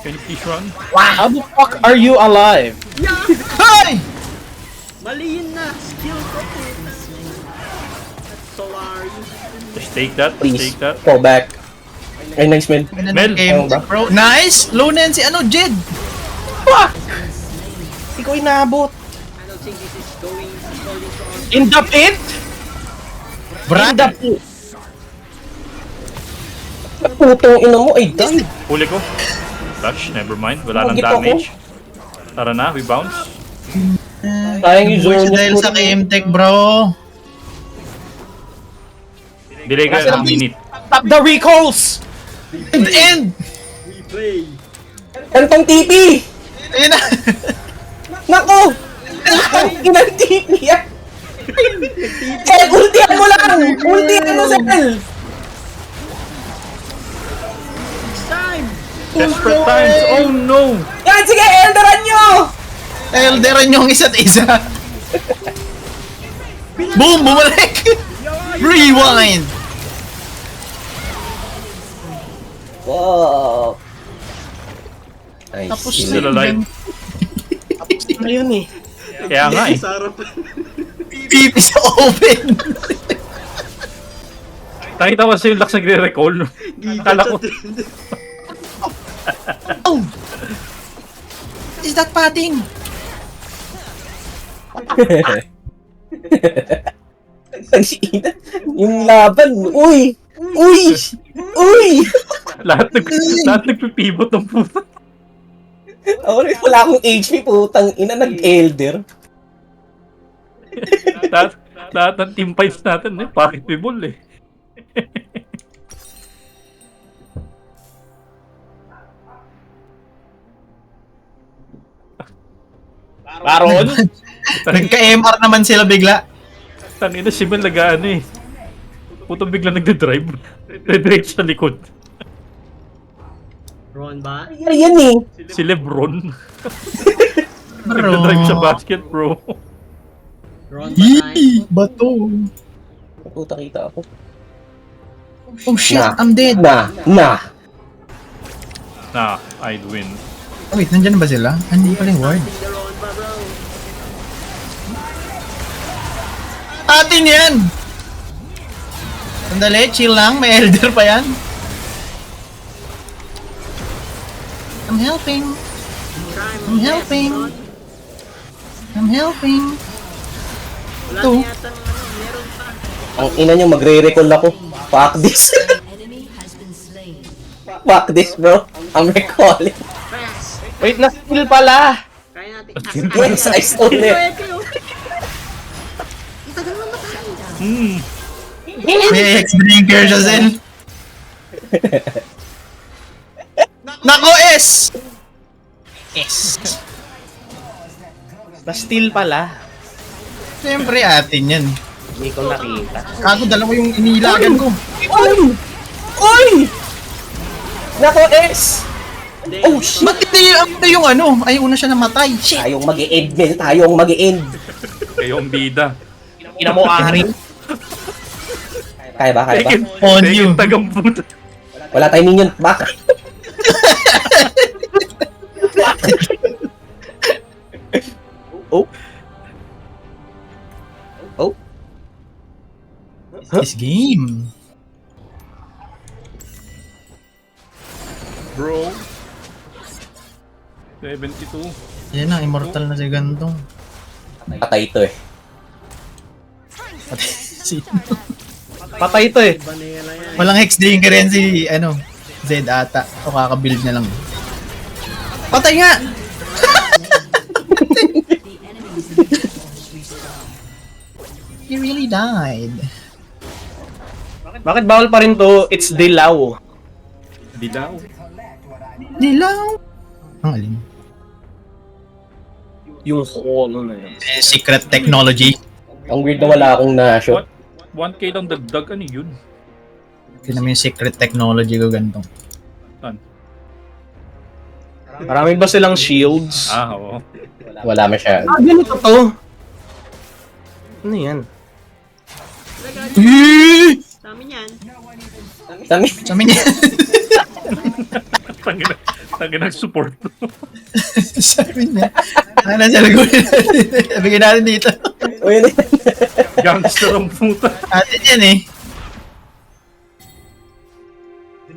Can you please run? How the fuck are you alive? Hey! Mali yun na! Skill ko po! That's Solaris. Just take that. Please. Take that. Fall back. Ay, nice smell. Mel. Bro, nice! Low na yan si ano, Jed! Hindi ko inabot. I don't think this is going according to our... In the pit? Brad! Putong ina mo, ay die. Huli ko. Flash, never mind. Wala nang Bakit ako? damage. Tara na, we bounce. Sayang yung Boys zone. dahil sa KM-Tech, bro. Delay ka ng minute. Stop the recalls! End! We play! Kantong TP! Ayun na! Nako! Ang inang TP yan! Sel, ultihan mo lang! Ultihan mo, Sel! Time! Desperate times. Oh no! Yan, sige, elderan nyo! Elderan yung isa't isa. Boom! Bumalik! Rewind! Wow! Nice. Tapos Still alive. Ano yun eh? Kaya nga eh. Sa harap. PP sa open! Nakita ko kasi yung Lux nagre-recall. Akala ko. Oh! Is that padding? Yung laban, uy! Uy! Uy! lahat nagpipivot ng puta. Ako rin, wala akong HP, putang ina, nag-elder. lahat ng team fights natin eh. Pocket people eh. Baron? Nagka-MR naman sila bigla. Tangina si Mel nag-ano eh. Puto bigla nagde-drive. Nagde-drive sa likod. Ron ba? Yan eh. Si Lebron. Bro. Nagde-drive sa basket bro. Ron ba tayo? Yee! Bato! Puta, kita ako. Oh shit, Nah. I'm dead! Nah! Nah, I'd win. Oh, wait, nandyan na ba sila? Ano pala yung ward? The Ron ba bro? Atin yan! Sandali, chill lang. May elder pa yan. I'm helping. I'm helping. I'm helping. Wala Ito. na yata meron pa. Ang ina nyo, magre-recall ako. Fuck this. Enemy has been slain. Fuck this, bro. I'm recalling. Fast! Wait, na-skill pala! Kaya natin. Yes, I stole it. Ang tagal mamatay. May X-Drinker siya, Zen. Nako, S! S. Na-steal pala. Siyempre, atin yan. Hindi ko nakita. Kago, dalawa yung inilagan ko. Oy! Nako, S! Oh, shit! Ba't hindi yung ano? Ay, una siya namatay. Shit! Tayong mag-e-end, Mel. Tayong mag-e-end. Kayo ang bida. Ina mo, Ari. Kaya ba? Kaya ba? Take it, On take you. it, tagang puta. Wala tayong minion. Back. Oh. Oh. This game. Bro. 72. Yan na, immortal na si Gantong. Patay ito eh. Si- Patay ito eh. Vanilla yan. Walang X-Drinker yan si, ano, Zed ata. O kakabuild na lang. Patay nga! He really died. Bakit bawal pa rin to? It's Dilaw. Dilaw. Dilaw! Ang alin? Yung holo na yun. Secret technology. Ang weird na wala akong na-shoot. What? 1k lang dagdag, ano yun? Tignan mo yung secret technology ko Gantong. Saan? Marami ba silang shields? Ah, oo. Wala masyado. Ah, ganito to. Ano yan? Eeeeh! Sa amin yan. Sami. Sabi niya. Tangin ang support. Sabi niya. Ano siya lagunin natin? Bigyan natin dito. Uy, yun. Gangster ang puta. Atin yan eh.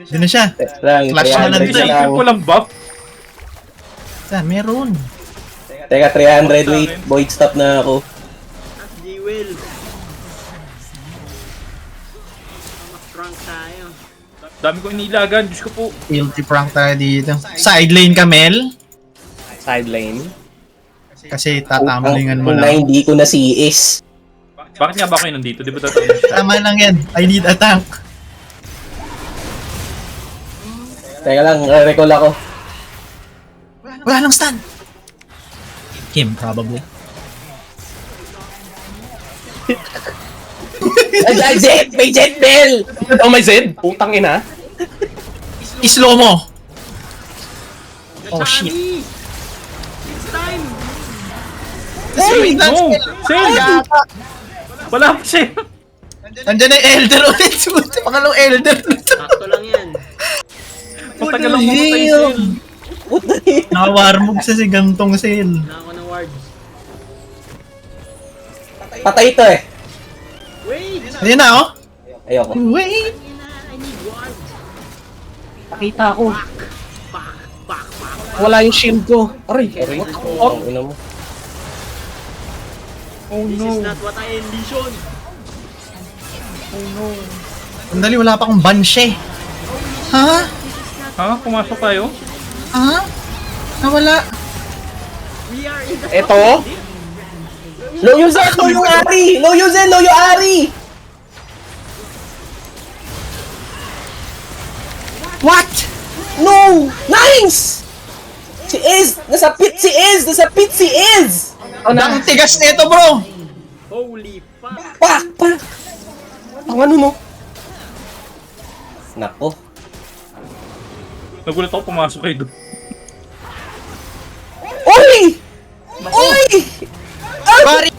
Doon na siya. Lang, Flash na lang 300 to eh. lang. Isipin ko lang buff. Saan? Meron. Teka, 300, wait. Void stop na ako. At G-Will. Mas-drunk tayo. Dami ko inilagan, Diyos ko po. Guilty prank tayo dito. Side lane ka, Mel. Side lane. Kasi tatamalingan mo Kung na lang. hindi ko na CS. Bakit nga ba kayo nandito? Di ba tatanong siya? Tama lang yan. I need a tank. Teka lang, recall ako. Wala nang stun. Kim, probably. Ay, Jet! May Jet Bell! Oh my Zed! Putang ina. Islow mo. Oh shit. Chami! It's time! Hey, No! Save! Wala pa siya. Nandiyan na yung elder ulit. Pangalong elder. Sakto lang yan. Matagal lang mamatay Sil. Nakawarmog sa si Gantong Sale. Na ako ng wards. Patay ito eh. Wait! Ayun na oh. Ayoko. Wait. I need wards. Nakita ko. Back. Wala yung shield ko. Aray. Ang ina mo. Oh This is no. not what I envisioned. Sandali, wala pa akong banshee. Ha? Ha? Pumasok tayo? Ha? Nawala. We are in the Eto? Loyo Zen! Loyo Ari! Loyo Zen! Loyo Ari! What? No! Nice! Si Iz! Nasa pit si Iz! Nasa pit si Iz! Ang tigas nito, bro. holy fuck. Pak! Pak! Ang ano no? Nako. Nagulat ako pumasok kayo doon. Oy! Oy! Pari.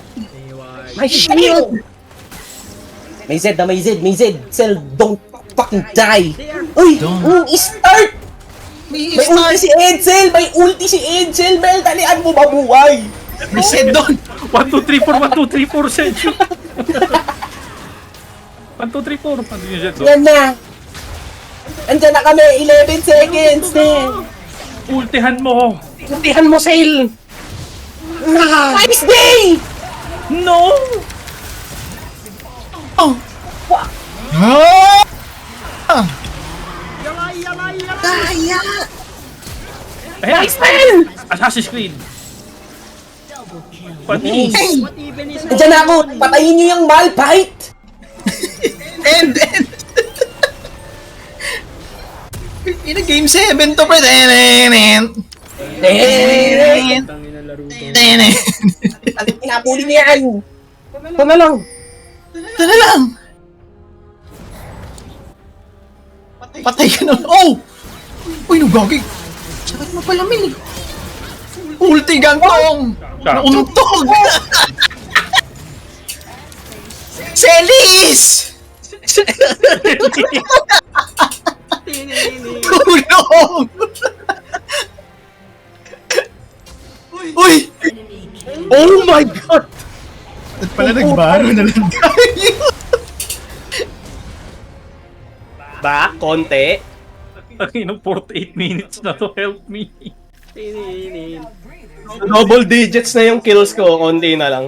My shield! May Z na may Z! May Z! Cell, don't fucking die! Uy! Don't. Start! May May ulti si Edsel! May ulti si Edsel! Mel, dalian mo mabuhay! Reset doon. 1, 2, 3, 4, 1, 2, 3, 4, set. 1, 2, 3, 4. Ano yung jet doon? Yan na! Andyan na kami! 11 seconds! Ultihan mo! Ultihan mo, Sail! Nice day! No! Ah! Yalay, yalay, yalay! Ayan! Assassin's Creed! Panis! What even is Diyan ako! Patayin niyo yung Malphite! End! Ina game 7 to pre. Tangin na laro to. Pinapuli niya yan! Ito na lang. Ito na lang. Patay ka na. Oh! Uy, nagagig. Sakit mo pala, Mil. Ulti gantong. Nauntog. Celis! Tinini. Tulong! Uy! Oh my God! At pala nagbaro na lang tayo. Back, konti. Ang inong 48 minutes na to, help me. Tinini. Double digits na yung kills ko, konti na lang.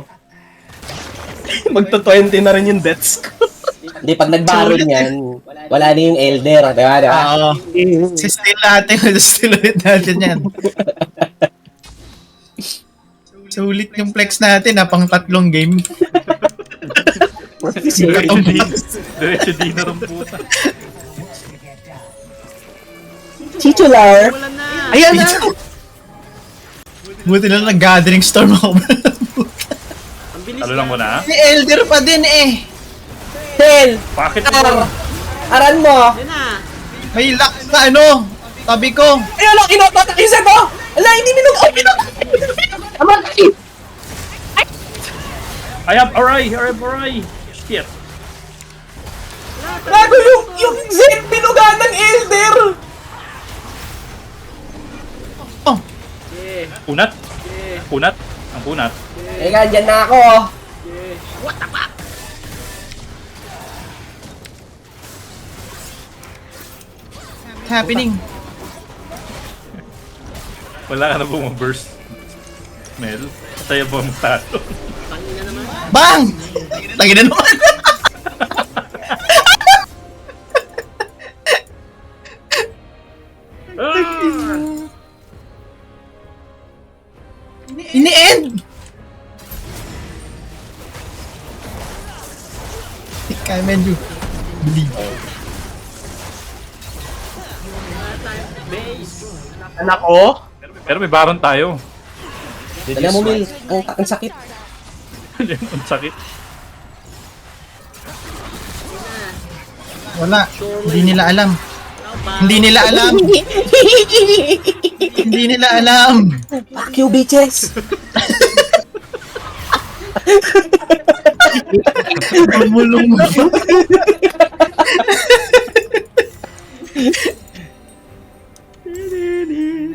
Magto-20 na rin yung deaths ko. Hindi, pag nag-baron yan, wala na yung Elder, di ba? Di ba? Oo. Still natin. Still ulit natin yan. Sulit yung flex natin na pang 3 game. Diretso di na rin puta. Chichular! Wala na. Ayan na! Buti na lang gathering storm ako. Ang bilis Talo lang na. muna. Si Elder pa din eh. Tel! Bakit Ar! Aran mo! Yan na. May lock sa ano. Tabi ko. Ayun lang, inototak yung set ko! Ala, hindi minug! Oh, pinotak! Amatay! I have Arai! Shit. Bago yung Zed binugaan ng Elder! Oh. Yeah. Punat? Punat? Ang punat? Teka, dyan na ako! What's happening? Wala ka na bumaburst. Mel, tayo ba mo talo? Tangin na naman. Bang! Tagi na naman. Ini-end! Kaya medyo. Believe. Anak ko. Pero may baron tayo. Dala mo, Mil. Ang sakit. Ang sakit. Wala. Hindi nila alam. Hindi nila alam. Hindi nila alam. Fuck you, bitches! Pamulong mo.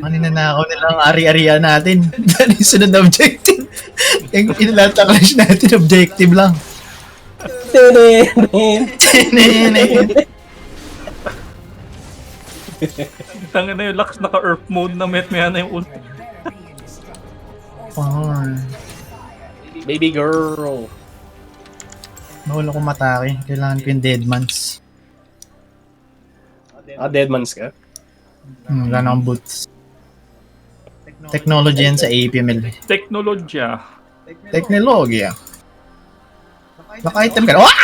Maninanakaw nilang ari-arian natin. Dahil yung sunod na objective. Yung inilata-clash natin, objective lang. Tanga na yung Lux naka-earth mode na met-maya na yung ult. Power. Baby girl. Bawal ako matake. Kailangan ko yung deadmans. Ah, deadmans ka? Wala na akong boots. Technology yan sa APML. Teknolodya. Teknologiya. Baka item ka na. Oh!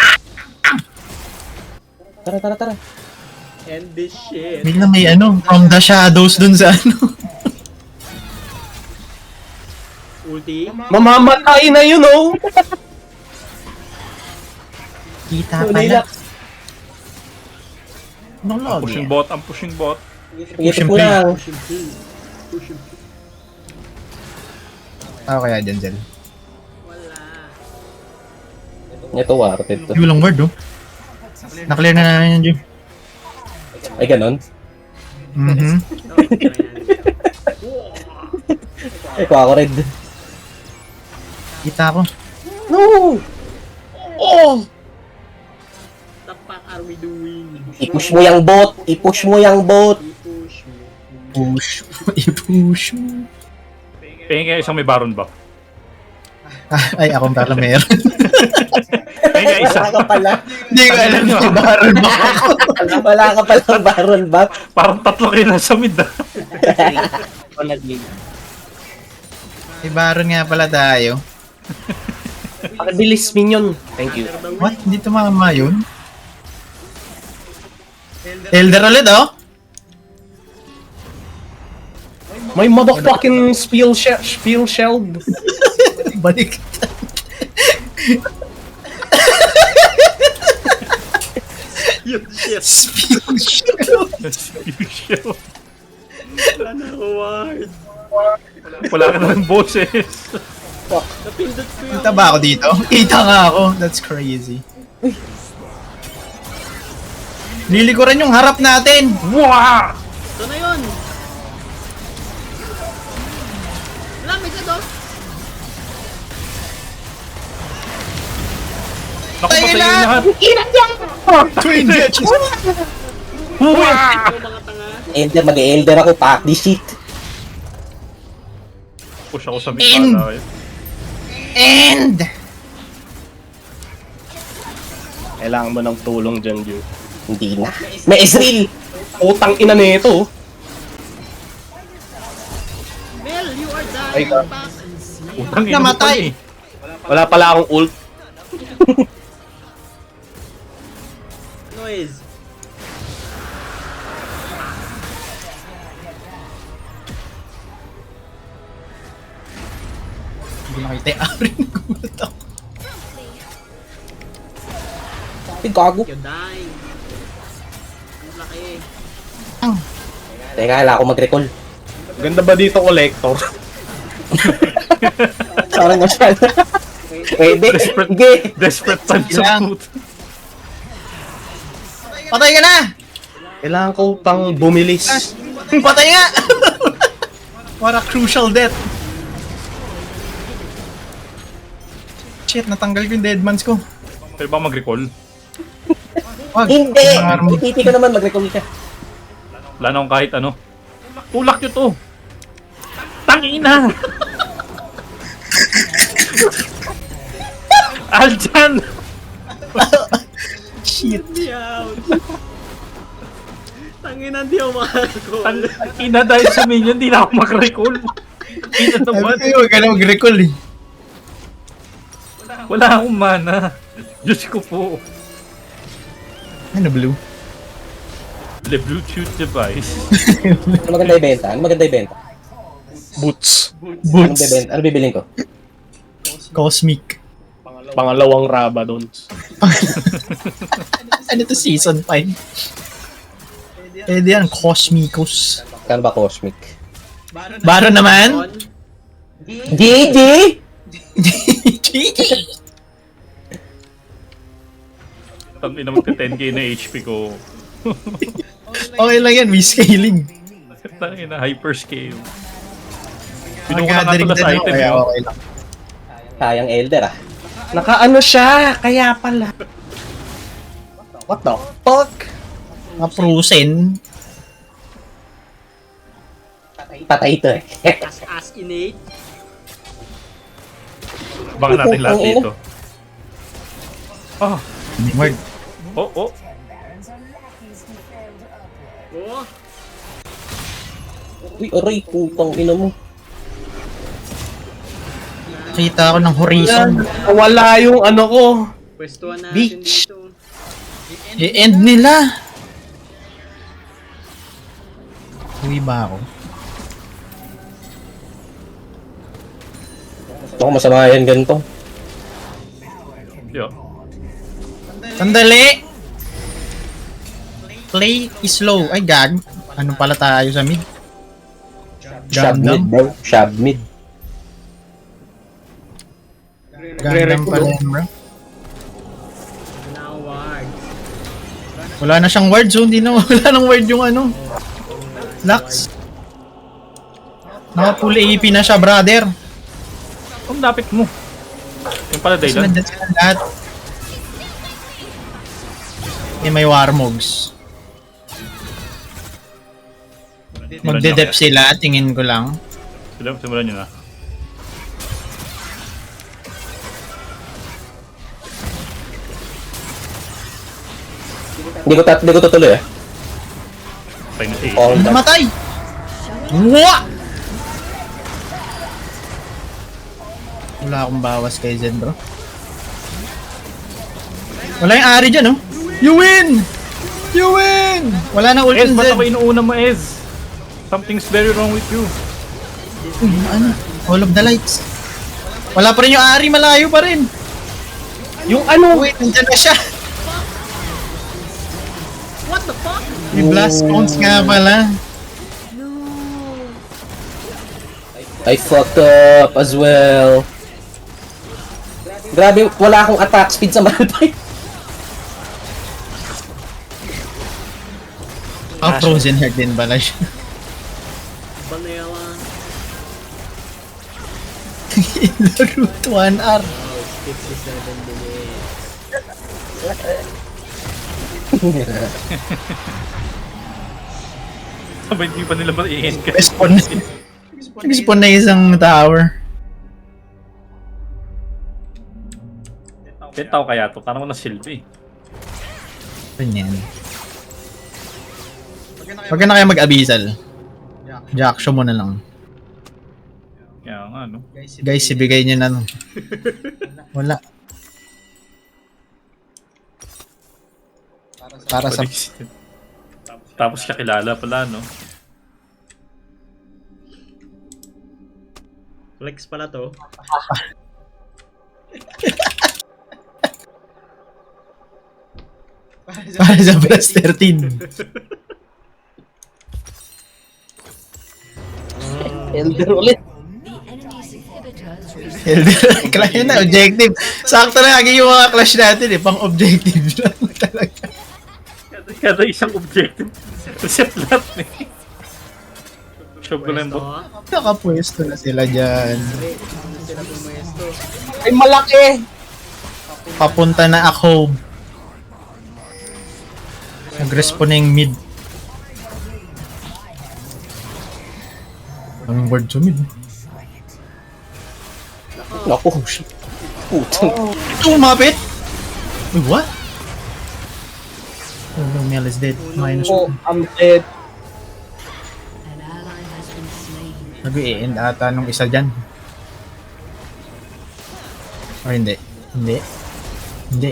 Tara. End this shit. Bigla may ano, from the shadows dun sa ano. Ulti. Mamamatay na yun, oh! Kita pala. Pushing Technology. bot, pushing bot. Ipit mo lang. Push him through. Push him through. Ako kaya dyan, Zel. Wala. Ito, warped to. Yung lang word, oh. Naklear na namin yan, Jim. Ay, ganon? Mhm. Ay, ko ako red. Kita ko. No! Oh! The fuck are we doing? I-push mo yung bot! I-push mo yung bot! I-push mo. Push. I-push. Pahingin kayo isang may baron ba? Ay, akong pala meron. Ay nga isa. Wala ka pala. Hindi ko alam na baron ba ako. Wala ka pala Baron Buff. Parang tatlo kayo nasa mid ah. May baron nga pala tayo. Pakibilis, minion. Thank you. What? Hindi tumama yun? Elder ulit, oh? May motherfucking spiel shield. Balik. Yun, shit. Usual. Sana award. Wala ka na ng boses. Napindot ko yung... Kita ba ako dito? Kita nga ako. That's crazy. Lilikuran yung harap natin. Wow! Ito na yun. Wala, may gado. Naku, Tayo patay na! yung lahat. Twin bitches. Wow! Ito mga tanga. Elder, mag-elder ako. Pack this shit. Push ako sa mid In. para kayo. And... Kailangan mo ng tulong dyan, Ju. Hindi na. May Ezreal. Utang ina nito. Mel, you are Ay, dying back. Utang ina mo Namatay. pa eh. Wala pala akong ult. Noise. Hindi nakita yung arin. Gulat ako. Ay, gago. You're dying. Ang laki. Teka, wala ako mag-recall. Ganda ba dito, collector? Parang masyado. Pwede. Desperate. Sige. Desperate times of Ilang. food. Patay ka na! Kailangan ko pang bumilis. Patay nga! What a crucial death. Shit, natanggal ko yung deadmans ko. Pwede ba mag-recall? Wag. Hindi. Marami. Titi ko naman mag-recall ka. Wala na akong kahit ano. Tulak nyo to! Tangina! Aljan! Shit. Hindi out. Tangina, hindi ako makakall. Tangina dahil sa minion, di na ako mag-recall. Ina naman. Ay, huwag ka na mag-recall eh. Wala akong mana. Diyos ko po. Ano, blue? The Bluetooth device. Ano maganda ibenta? Ano maganda ibenta? Boots. Anong Boots. bibenta? Ano bibiling ko? Cosmic. Pangalawang Rabadons. Ano to, season 5? Pwede yan, Cosmicos. Kano ba cosmic? Baron naman? GG! GG! Tangina magka-10k na HP ko. Okay lang yan, may scaling. Tangina, hyperscale. Mga Pinuha na gathering ito din sa ako, item kaya yun. okay lang. Sayang elder ah. Nakaano siya, kaya pala. What the fuck? Aprusin. Patay ito eh. As innate. Baka natin lahat dito. Oh, Word. oh, oh. Barons are lackeys who failed upward. Oh, Uy, aray, putang ina mo. Kita ako ng horizon. Wala yung ano ko. pwestuhan natin Beach. dito. I-end nila. Uwi ba ako? Ito ko masama yan ganito. Yo. Sandali! Play is slow. Ay, gag. Ano pala tayo sa mid? Shab mid Gundam. bro. Shab mid. Gundam pala yan, bro. Now ward. Wala na siyang word, so hindi na wala nang word yung ano. Lux. Naka-full AP na siya, brother. Ang lapit mo. Yung pala Kasi Daylan. nandyan sila lahat. May warmogs. Magde-dep sila, tingin ko lang. Simulan nyo na. Hindi ko tutuloy ah. Patay na siya. All that. Namatay! Wa! Wala akong bawas kay Zen, bro. Wala yung Ari dyan, oh. You win! You win! Wala na ult Ez, yung ba't Zen. ako inuuna mo, Ez? Something's very wrong with you. Ano? All of the lights. Wala pa rin yung Ari, malayo pa rin. Yung ano? Wait, nandyan na siya. What the fuck? May blast counts nga pala. I fucked up as well. Grabe, wala akong attack speed sa Malphite. Frozen Heart din pala siya. Vanilla. Root 1R. 57 minutes. Sabay hindi pa nila ma-i-end ka. Respawn na. Respawn na isang tower. 10 tao kaya to, parang na silbi. Ganyan. Huwag ka na kayo mag-abisal. Jack, show mo na lang. Kaya nga, no? Guys, ibigay nyo na lang. Wala. Para sa... Tapos siya kilala pala, no? Flex pala to. Para sa plus 13. Elder ulit. The enemy's inhibitors Elder, kaya na, objective. Sakto na lagi yung mga clash natin eh. Pang-objective lang talaga. Kada isang objective. Reset lahat, eh. Show ko lang Pwesto ba? ah. Nakapwesto na sila dyan. Ano sila pumwesto? Ay, malaki! Papunta na ako. Nag-respawn na yung mid. Anong word sa mid? Naku, shit. Putang. Ito, umapit! Wait, what? Oh no, Mel is dead. Minus Oh, 1. I'm dead. an ally has been slain. Nag-i-end ata nung isa dyan. Or hindi. Hindi. Hindi.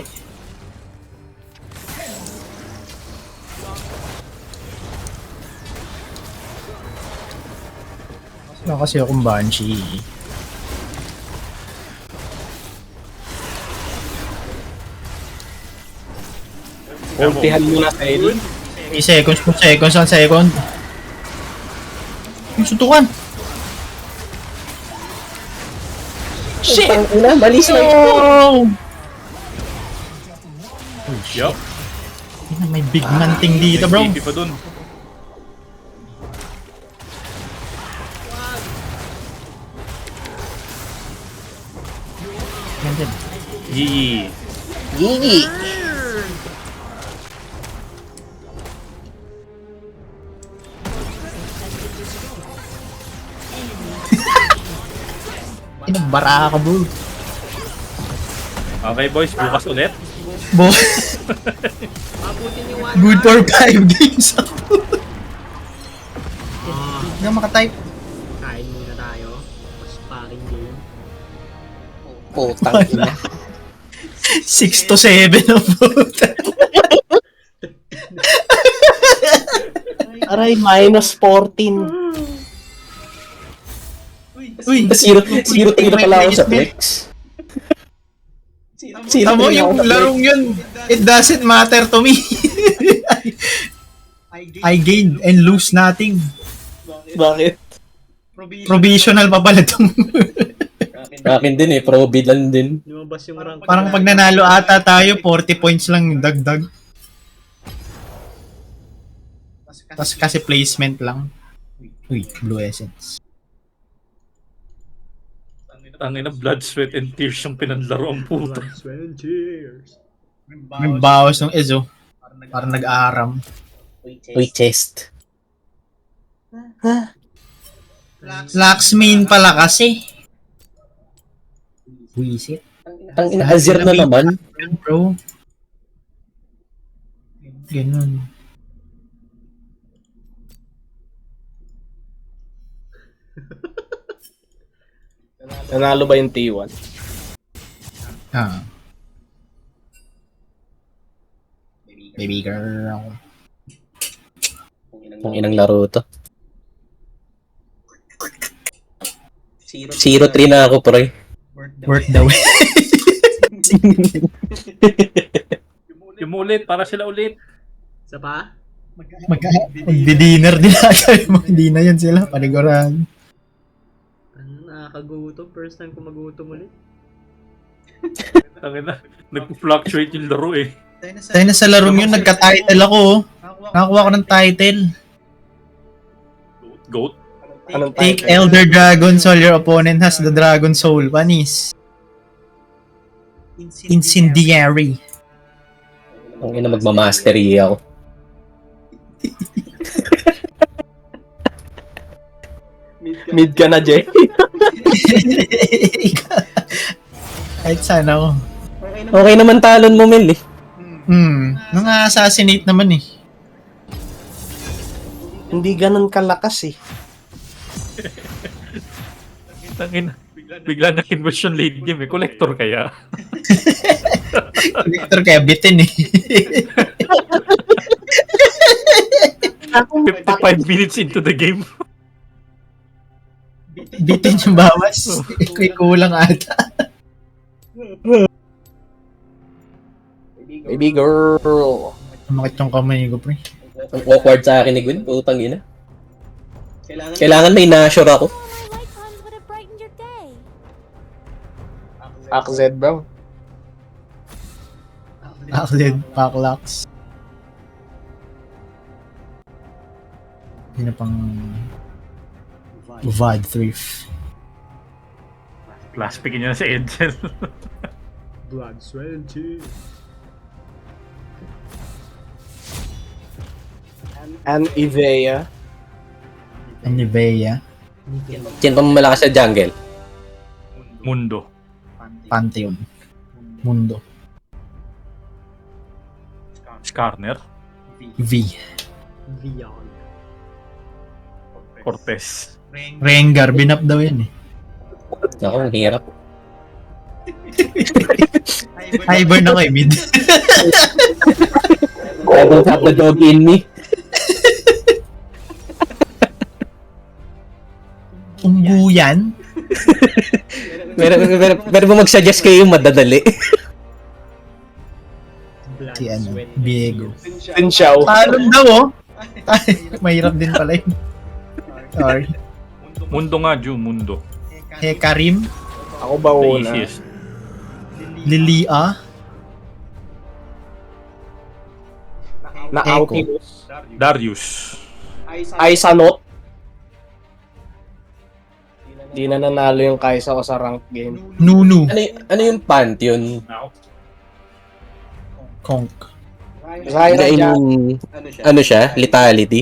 Wala kasi akong Banshee. Ultihan mo na, Sail. 3 seconds, 2 seconds, 1 second. Yung suntukan! Shit! Ina, malis na. Oh! Yup. May big man thing dito, bro. May pa dun. Nandyan. Yee. Gigi. Inabara ka, bro. Okay boys, bukas ulit. Bo, Abutin ni Juan. good for 5 games ako. Hindi ka makatype. Kain muna tayo. Mas paring game. Putang ina. 6 to 7 ang puta. Aray, minus 14. Uy, Zero tingin na pala ako sa flex. tamo yung larong yun. It doesn't matter to me. I gain and lose nothing. Bakit? Provisional pa pala itong... Akin din eh, pro bid lang din. Lumabas yung rank. Parang pag nanalo ata tayo, 40 points lang yung dagdag. Tapos kasi placement lang. Uy, blue essence. Tangina, blood, sweat, and tears yung pinanlaro ang puto. Sweat and tears. May bawas ng Ezo. Parang nag-aaram. Uy, chest. Laxmin pala kasi. Wisit. Ang ina-hazir na naman. Bro. Ganun. Nanalo ba yung T1? Ah. Baby girl. Ang inang laro to. 0-3 na ako, pre. Worth the wait. Umulit, para sila ulit. Isa pa? Magdi-dinner din ata. Hindi na yun sila. Paniguran. Ano, nakakagutom. First time ko magutom ulit. Tangina, nag-fluctuate yung laro eh. Tayo na sa larong yun, nagka-title ako. Oh. Nakakuha ko ng title. Goat? Anong Take title? Elder Dragon Soul. Your opponent has the Dragon Soul. Panis. Incendiary. Ang ina magmamastery ako. Mid ka na, Jay. Kahit sana ako. Okay naman talon mo, Mel eh. Nang-assassinate naman eh. Hindi ganun kalakas eh. Tangina, bigla na conversion late game eh. Collector kaya? Collector kaya bitin eh. 55 minutes into the game. Bitin yung bawas. May kulang ata. Baby girl. Makit yung kamay ko, pre. Ang awkward sa akin ni Gwen. Putang ina. Kailangan may na-sure ako. My lifetimes would have brightened your day. AXZ, bro. Aclid, Packlax. Yun na pang... VOD Thrift. Last pick niya na si Edsel. Blood, sweat, and tears. And Ivea. Anivea. Sino pa malakas sa jungle? Mundo. Pantheon. Mundo. Skarner. V. Beyond. Cortez. Rengar, binap daw yan eh. Ako, ang hirap. Hybern ako eh, mid. I don't have the dog in me. Ungguyan? Pero ba mag-suggest kayo yung madadali? Blood, Si ano, sweat, Diego. Tin Xiao. Talon daw oh. Mahirap din pala yun. Sorry. Mundo nga, Ju. Mundo. Karim, Ako ba The una? easiest. Lilia, Na Echo. Outilus. Darius. Aisanot. Di na nanalo yung Kaisa ko sa ranked game. Nunu, Ano yung Pantheon? Konk, Zyra Hindi, Jack. ano siya? Lethality?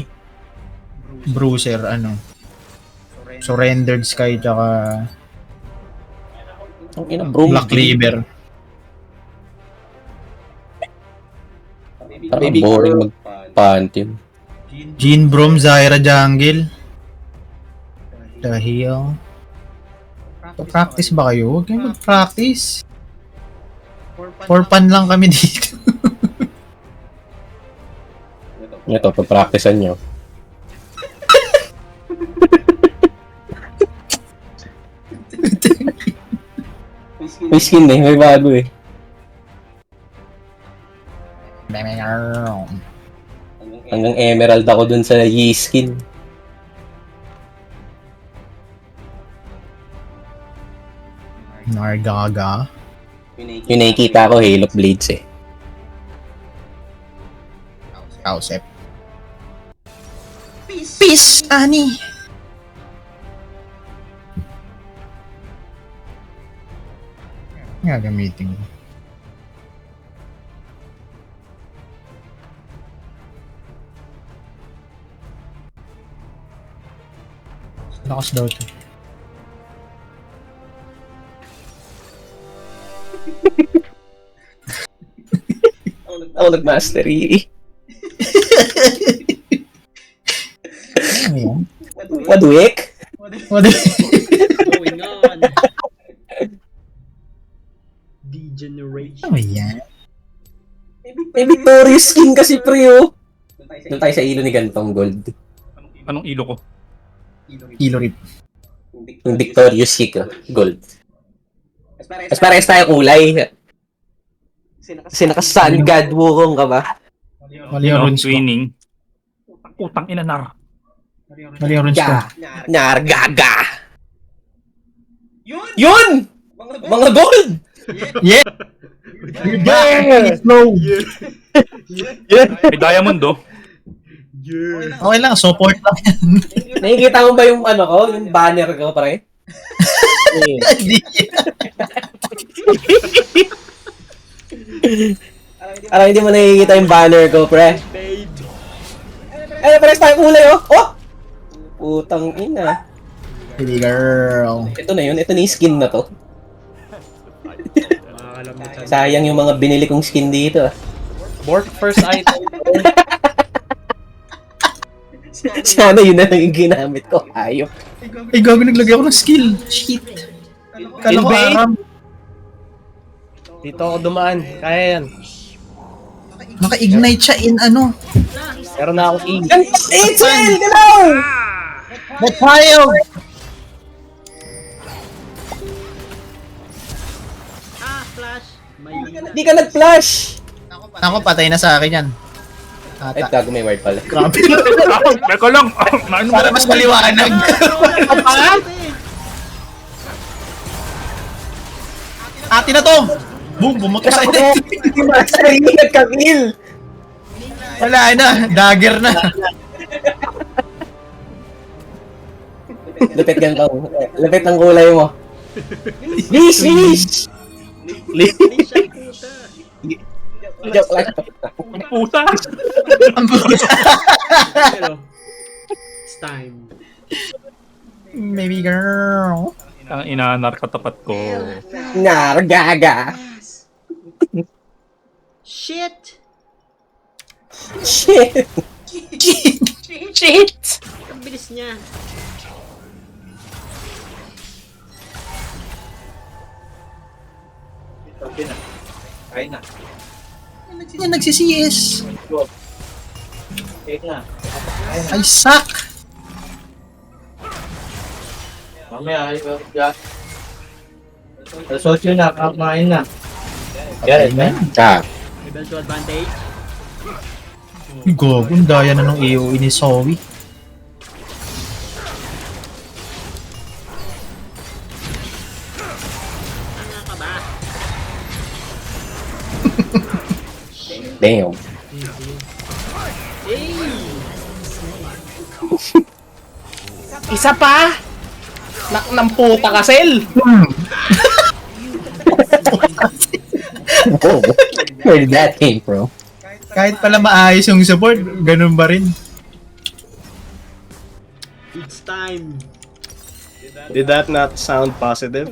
Bruiser, ano. Surrendered Sky, tsaka Ang ina, bro. Black Cleaver. Parang Baby boring girl. mag-Pantheon. Jean Brom, Zyra Jungle. The Heal. Practice ba kayo? Huwag kayo mag-practice. For fun lang kami dito. Ito, pag-practicean nyo. May skin eh, may bago eh. Hanggang emerald ako dun sa Yi skin. Nargaga. Yung nakikita ko, Halo Blades eh. Kausep. Peace, Annie! Gagamitin ko. Lakas daw ito. Ako nag-mastery. Ano yan? Wadwick? What the- Going on? Degeneration. Ano yan? May Victorious skin kasi pre oh. Doon tayo sa ilo ni Gantong Gold. Anong ilo ko? Kilo rip. Yung Victorious Kick Gold. Mas parehas tayo kulay. Kasi naka-Sun God Wukong ka ba? Mali yung runes ko. Twinning. Utang ina nar. Mali yung runes ko. Ga! Nargaga! Yun! Mga gold! Yeah! Yeah! Slow! May diamond do. Okay lang, support lang yan. Nakikita mo ba yung ano ko? Yung banner ko, pare? Hindi. Parang hindi mo nakikita yung banner ko, pre. Eh, pares tayo kulay, oh! Oh! Putang ina. Baby girl. Ito na yun. Ito na yung skin na to. Makakalamit Sayang yung mga binili kong skin dito, ah. Bork first item. Sana yun na lang yung ginamit ko. Ayok. Ay, gago, naglagay ako ng skill. Shit. Kala ko Invade? aram. Dito ako dumaan. Kaya yan. Naka-ignite siya in ano. Meron na akong E. Excel! Galaw! The child! Flash! May Hindi ka nag-flash! Ako, patay na sa akin yan. Ay, Ata. gago may word pala. Grabe. Teka lang. Naano Para mas maliwanag. Atin na to! Boom! Bumoto sa Hindi mo sarili nagka-kill! Wala na. Dagger na. Lupit gantong. Lupit ang kulay mo. Lish! Lish! Hindi siya puta. Joke lang. puta. Pero, it's time. Baby girl. Ang inaanar katapat ko. Nargaga! Shit! Shit! Shit! Ang bilis niya. Yan, nagsi-CS. I suck. Okay, man. Ah. Rebel to advantage. Gago, ang daya na nung AOE ni Zoe. Tanga ka ba? Damn. Hey! Isa pa! Nak ng puta ka, Sel! Oh, where did that came from? Kahit pala maayos yung support, ganun ba rin? It's time. Did that not sound positive?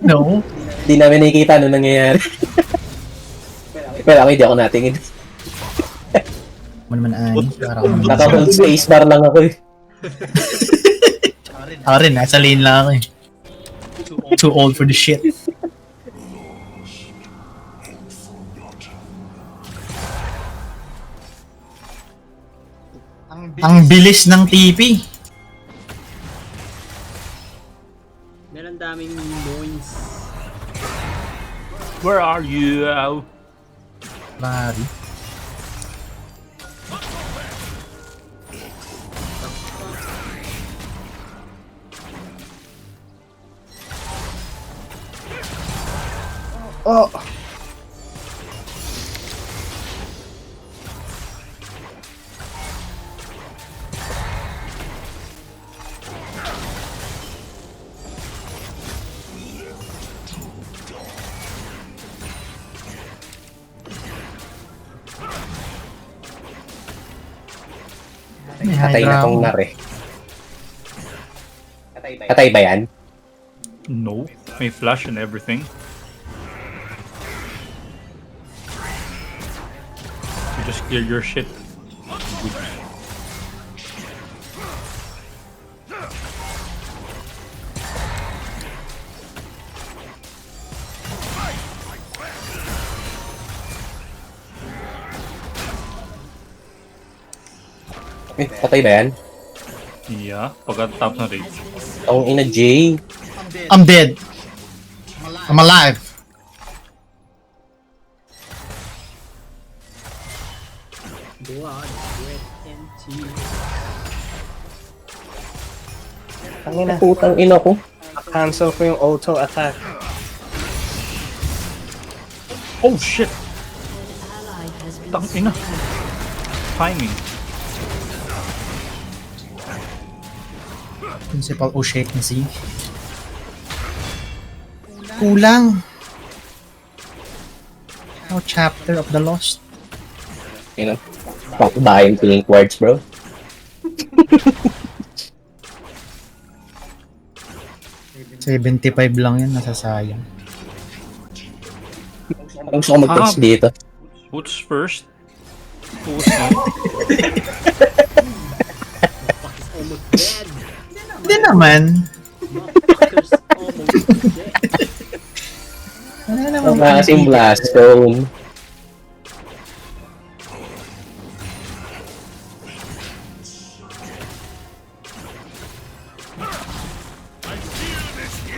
No. Di namin nakikita ano nangyayari. Pero ako hindi ako natingin. Ano naman ani? Para ako Naka-hold spacebar lang ako eh. Ako rin, nasa lane lang ako eh. Too old for the shit. Ang bilis ng TP. Meron daming noise. Where are you? Mari. Oh! May Patay na Hydra tong ako. nar eh. Patay ba yan? No. May flash and everything. Just clear your shit. Patay ba yan? Yeah, pagka-top na rage. Ang ina, Jay. I'm dead. I'm alive. God, wet and tea. Ang ina. Putang ina ko. Cancel ko yung auto attack. Oh shit! Ally has been Tang ina. Timing. Principal O'Shake na si. Kulang. No chapter of the lost. You know, fuck buying pink words, bro. $75 lang yan, nasasayang. Ang gusto ko mag-text dito. Boots first. Boots no. Almost dead. Hindi naman. Motherfuckers almost dead. Wala naman. Ang kasing blast zone.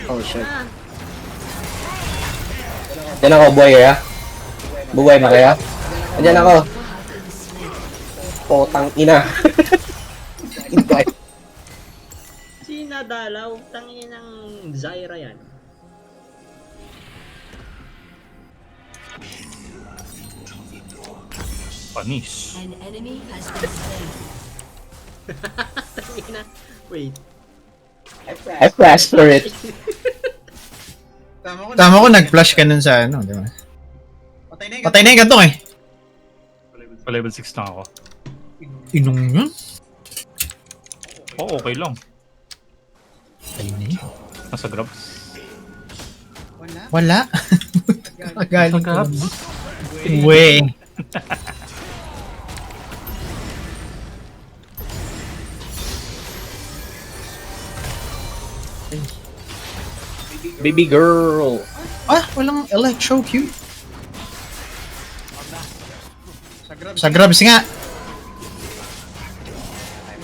Oh shit. Diyan ako, boy, ya. Buhay ba kaya? Diyan ako. Potang ina. Sinadalaw, tangin ng Zyra yan. Panis. an enemy has been slain. Tangin na. Wait. I flashed for it. Tama ko, nag-flash ka nun sa ano, di ba? Patay na yung gantong eh. Pa level 6 na ako. Inong yun? Oh, okay lang. Patay na yun. Nasa grabs. Wala. Kakagaling ko Nasa lang. grabs. Wey. Baby girl. Ah, walang electro Q. Sa grabs nga.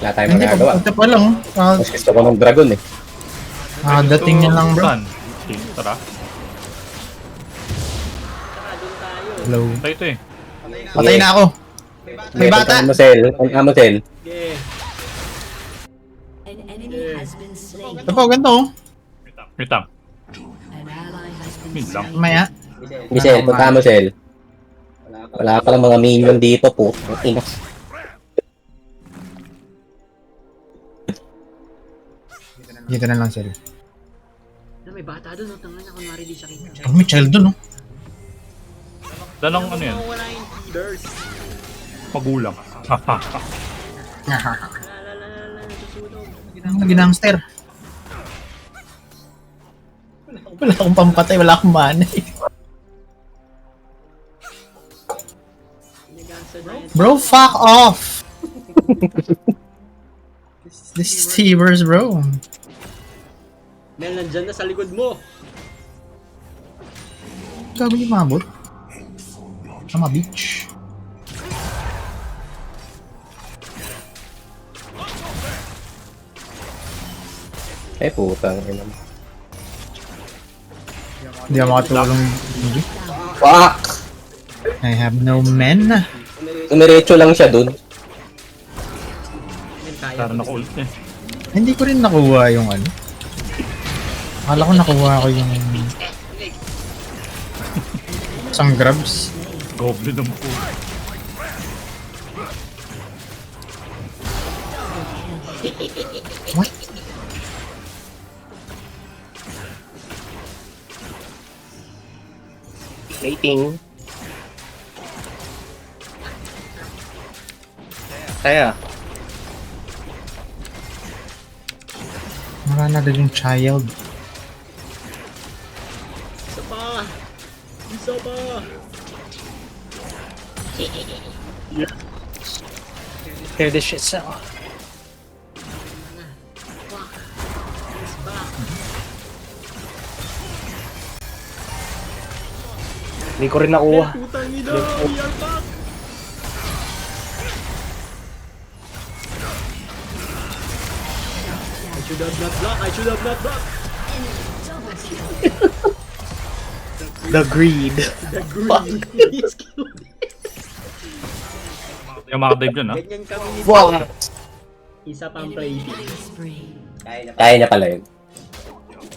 Wala tayong Hindi, magagawa. pagpunta pa lang. Mas gusto ko ng dragon eh. Dating niya lang bro. Saan? Okay, tara. Saka doon tayo. Hello. Tayo ito eh. Patay na ako. May bata. Punta mo, Sel. Punta mo, Sel. Yeah. An enemy has been slain. Ito po, ganito oh. Wait lang. An ally has been Mid lang. slain. Maya. Michelle, punta mo, Sel. Wala ka lang mga minion dito, putang ina. Dito na lang sila. Na may bata doon, no? Tangin na kunwari di siya kita. Oh, may child dun oh. Dalang ano yan? Wala yung healers. Magulang. Lalalala, nasusunog. Ang ginangster. Wala akong pampatay, wala akong mana eh. Nag-answer na yun. Bro, fuck off! This is Steamers, bro. Mel, nandyan na sa likod mo. Gago niyo mabot. Tama, bitch. Eh, putang ina. Hindi ako makatulong. Fuck! I have no men. Tumiretso lang siya dun. Mel, kaya. Tara na ko ult eh. Hindi ko rin nakuha yung ano. Akala ko nakuha ko yung isang grabs. Goblin ng po. What? Waiting. Kaya. Wala na din yung child. Isa pa. Isa pa. Hear this shit sell. Hindi ko rin nakuha. Putang ina, we are back! I should have not blocked, I should have not blocked! The greed. The green is killed. Yung makadive dyan, ha? Ganyan kami ni Wow. Isa pang play. Spree. Kaya na pala yun.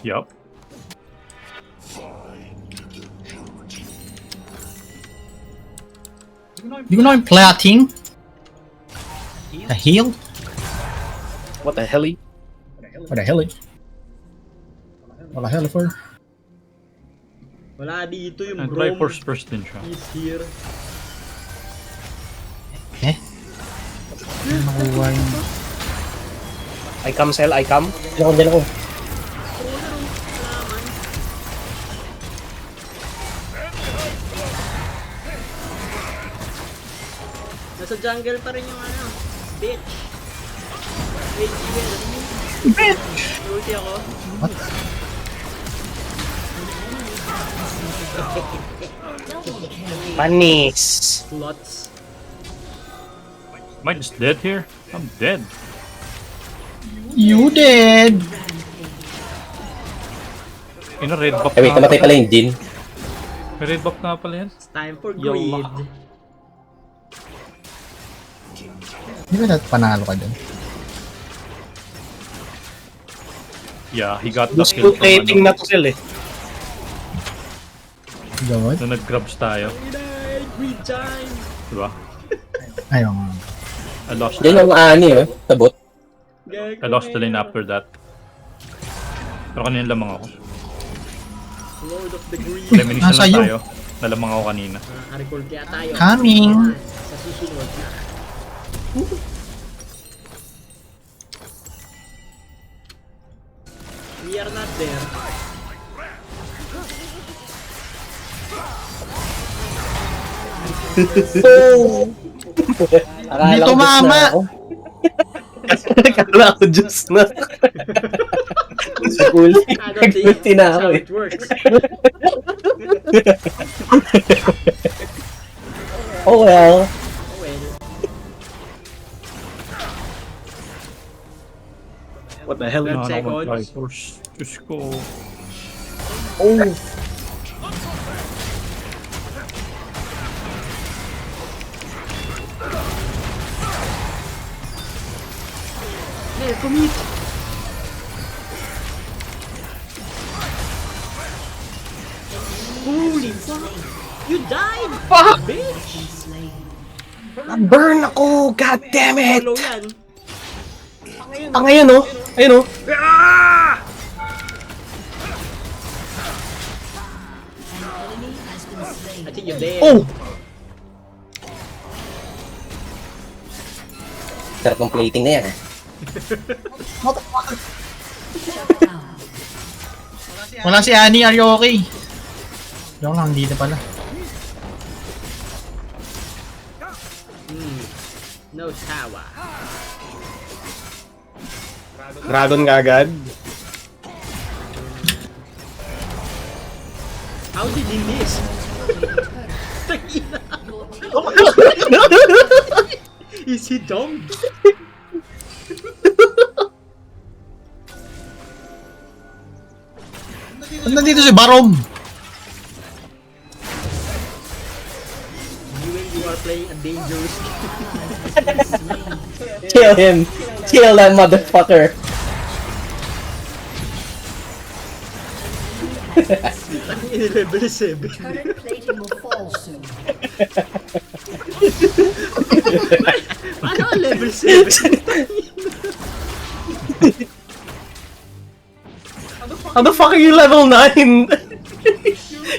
Yup. Di ko na yung plating. A heal? What the hell? What the hell? What the hell for? Wala dito yung And try Brom first din siya. is here. Makuha yung... I come, Cell, I come. Diyan ako. Nasa jungle pa rin yung ano. Bitch. Wait, even. Bitch! Ulti ako. What? Panis. Slots. Am I just dead here? I'm dead. You dead! Ina, red buff Eh wait, nga. namatay pala yung Jin. May red buff nga pala yan. It's time for Yalla. greed. Di ba natin panalo ka dun? Yeah, he got the Gusto kill from plating ano. na to, Cell eh. Gawad? Nung nag-grabs tayo. Inay, greed time! Diba? Ayaw. I lost Diyan yung ani sabot. I lost the lane after that. Pero kanina lamang ako. Lord of the greed. Reminisce na nasa lang iyo. tayo. Nalamang ako kanina. Recall kaya tayo. Coming. Sa susunod na. We are not there. Hindi tumama! Akala ko just na. Nagulti na That's ako how eh. it works. Oh well. Oh well. What the hell? 12 Ano ako seconds. mag-drivers. Diyos ko. Hey, commit! Holy fuck! You died! Fuck! Bitch! Na-burn ako! God damn it! Follow yan. Ah, ngayon oh! Ayun oh! I think you're dead. Oh! Sarap ng plating na yan. Wala si Annie, are you okay? Joke lang, hindi na pala. No tower. Dragon nga agad. How did he miss? Tangina. Is he dumb? Nandito si Barom! You are playing a dangerous Kill him! Kill that motherfucker! in level 7. Turret plating will fall soon. Paano ang level 7? How the fuck are you level 9?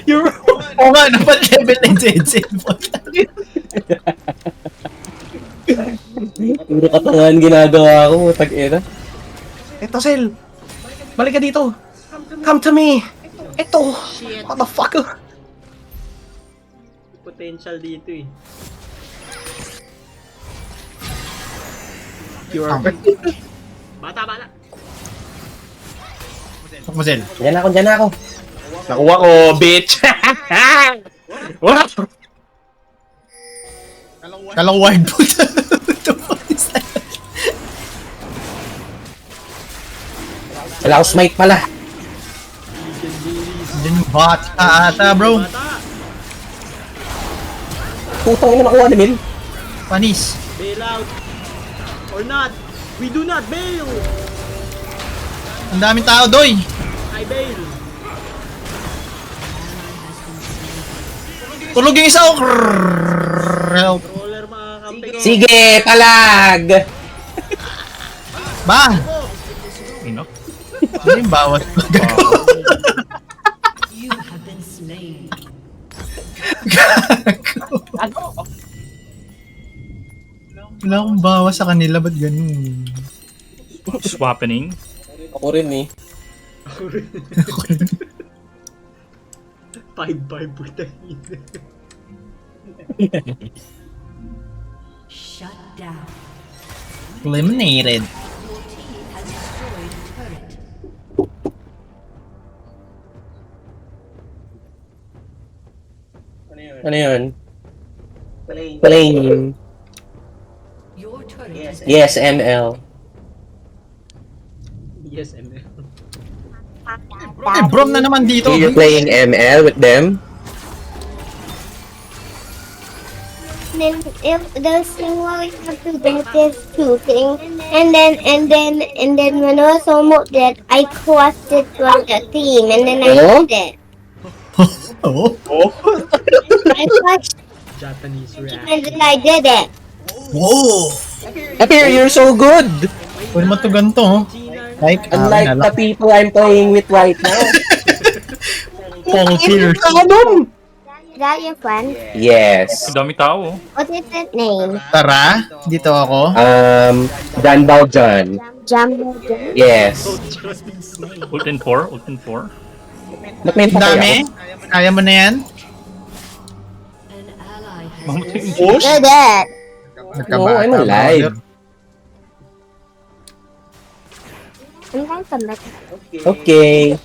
You're... Oo nga, naman level 9 sa Insane. Puro katangahan ginagawa ko, tag-ina. Eto, Cell! Balik ka dito! Come to me! Eto! Shit. What the fuck? Potential dito eh. Pure. Bata. Musel. Diyan ako. Nakuha ko, bitch! What? Kala ko wide po. The fuck is that? Wala akong smite pala. Din bot ata, bro. Bata. Putang ina nakuha ni Mil. Panis. Bail out. Or not. We do not bail. Ang daming tao, doy. I bail. Tulog yung isa. Help. Roller mga kampi. Sige, palag! Ba? Ino? Ano yung bawas? You have been slain. Wala akong bawas sa kanila, ba't ganun? Swappening. Ako rin eh. 5-5 puta. Shut down. Eliminated. Your team has destroyed a turret. Ano yun? Playing. Your turret has Yes, ML. Yes, ML. Eh, Brom na naman dito. You're playing ML with them? Then if the thing what we have to do is shooting, and then when I was almost dead, I crossed it from the team, and then I Oh? did it. Oo. I crossed Japanese it, reaction. and then I did it. Whoa! Appear, you're so good! Pwede mo to ganito, oh. Like, Unlike the people I'm playing with right now. Paul Pierce. Is that your friend? Yes. Ang dami tao. What is that name? Tara, dito ako. Dan Baljan. Jumbo. Yes. Ult in 4. Ba't may Ang patay dami. ako? Kaya mo na yan? an ally has Mamatay yung Push? You're dead. No, I'm alive. I'm going to make Okay.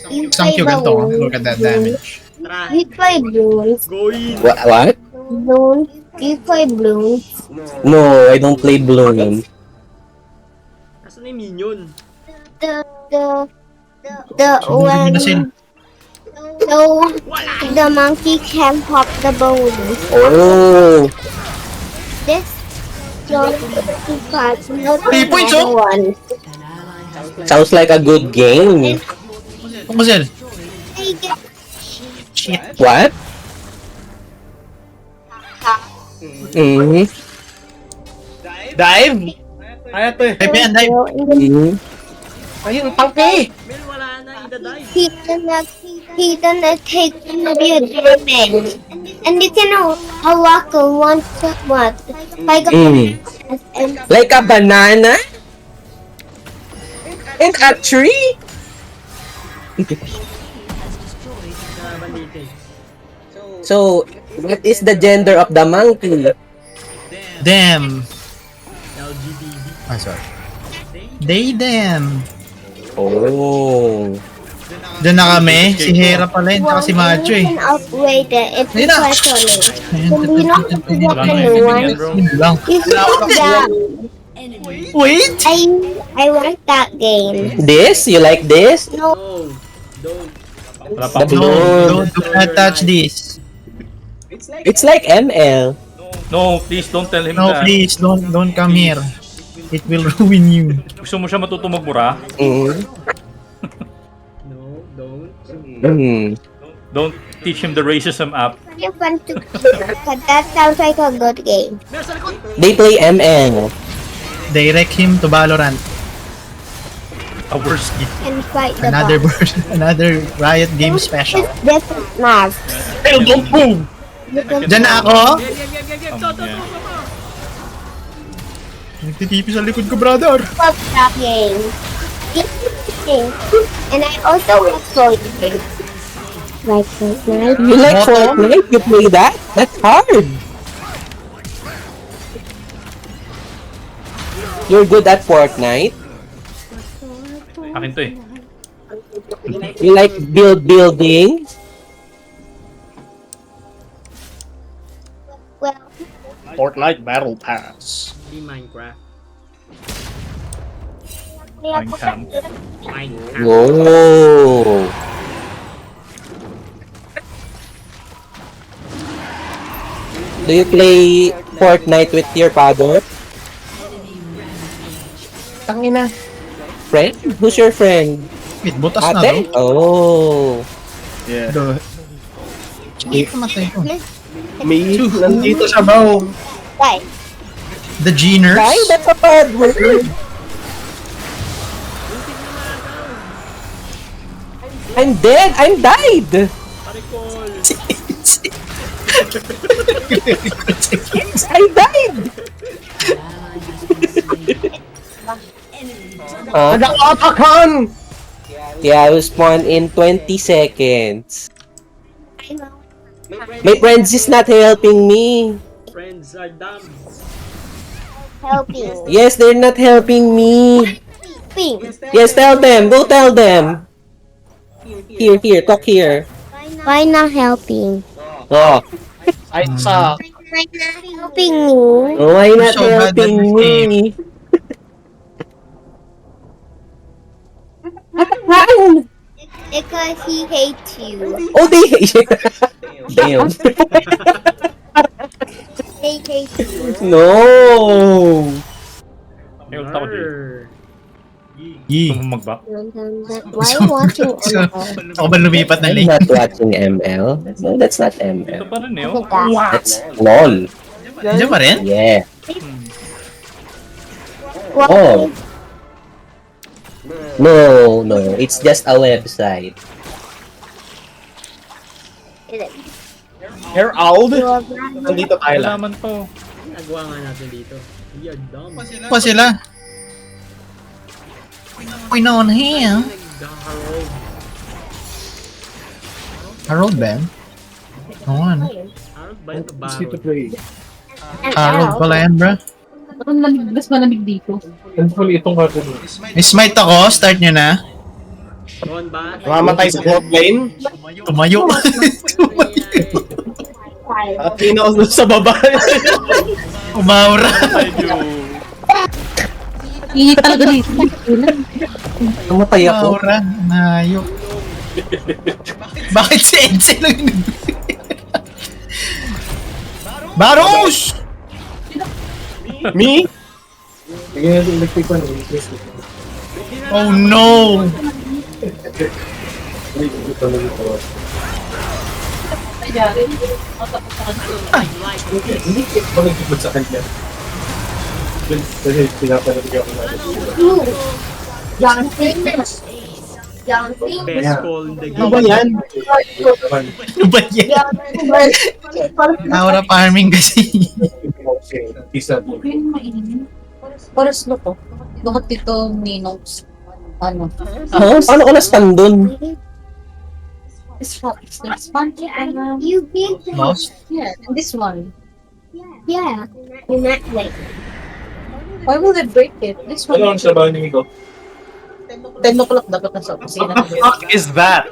you Isang play Q ganito, oh. balloons. Look at that damage. Tara. You play balloons. Go in. What? Balloons. You play balloons. No, I don't play balloon. Asan na yung minion? The Sumunod na sila. the monkey can pop the balloon. Oh. This parts. 3 points, oh. One. Sounds like a good game. Musel. What? Mm-hmm. Dive? Kaya to eh. Dive yan, dive. Mm-hmm. Ayun, tangke! Mel, wala na. Ida-dive. He gonna take your damage, and you can walk one to what? Like and Like a banana? And a tree? Bandite. So, what is the gender of the monkey? Damn. LGBT. Ah, sorry. They them. Oh. Diyan na kami. Si Hera pala yun, tsaka si Macho eh. you can upgrade it. It's Ayun na. personal. Ayun, So you don't have to walk Wala a na new yung one. ganyan, bro. Yun lang. You can down. enemy. Wait! I like that game. This? You like this? No, No. Don't. Wala pa. The No, balloon. do not touch this. It's like ML. No, please don't tell him No, that. please, don't come here. It will ruin you. Gusto mo siya matuto magbura? Mm. No, don't. Mm. Don't teach him the racism app. you want to. But that sounds like a good game. Mel, sa likod! They play ML. Direct him to Valorant. A worst gift. And fight the Another boss. version, another Riot Game special. It's different masks. Hell, don't move! You can Diyan na ako. Game. To. Nagtitipi sa likod ko, brother. love that game. And I also like Fortnite. Like Fortnite. You like Moto? Fortnite? You play that? That's hard. You're good at Fortnite? Akin to eh. You like building? Well, Fortnite Battle Pass. Di Minecraft. Minecraft. Minecraft. Whoa! Do you play Fortnite with your father? Tangina. Friend? Who's your friend? Wait, butas na Ate? to. Oh. Yeah. Do. Hindi ko matay ko. Me, nandito siya ba? right. The Geners. Ay, that's a bad word. I'm dead! I'm died! I died! Nag-atakan! Yeah, I will spawn in 20 seconds. I know. My friends is not helping me. Friends are dumb. Helping. Yes, they're not helping me. Helping. Yes, tell them. Go tell them. Here, talk here. Why not helping? Oh, Ay, sa... Why not helping me? why not So bad helping at this me? Because he hates you. Oh, they Damn. They hate you. No. May ult ako dito. Arr. Yee. Gusto mo mag-back? Why are you watching So, ML? ako ba lumipat ng I'm link? not watching ML. No, that's not Ito ML. pa rin eh. Look Oh. at that. That's LOL. Diyan pa rin? Yeah. Why? Oh. No. It's just a website. Herald? You are right. Nandito tayo lang. Kailaman to. Nagawa nga natin dito. We are dumb. Pa sila. We know here. Harold. Harold ba yan? Oo ano. Harold ba ito? Baron. Harold pala yan, bro. Mas malamig dito. May smite ako, start nyo na. Ron ba? Namamatay sa bot lane. Tumayo. Nakatina ako sa baba. Umaura. Init talaga dito. Namatay ako. Umaura. Nayo. Bakit si Edsel lang yung Baros! Me? Oh no! Best call in the Ano game. ba yan? Ano ba yan? Aura farming kasi. Paras no ko. Bakit dito Ninong's ano? Huh? Paano ko na-stun dun? It's fun. You beat Lost? Yeah, and this one. Yeah. You're not like. Why will they break it? This one. 10 o'clock dapat nasa opisina. Fuck is that?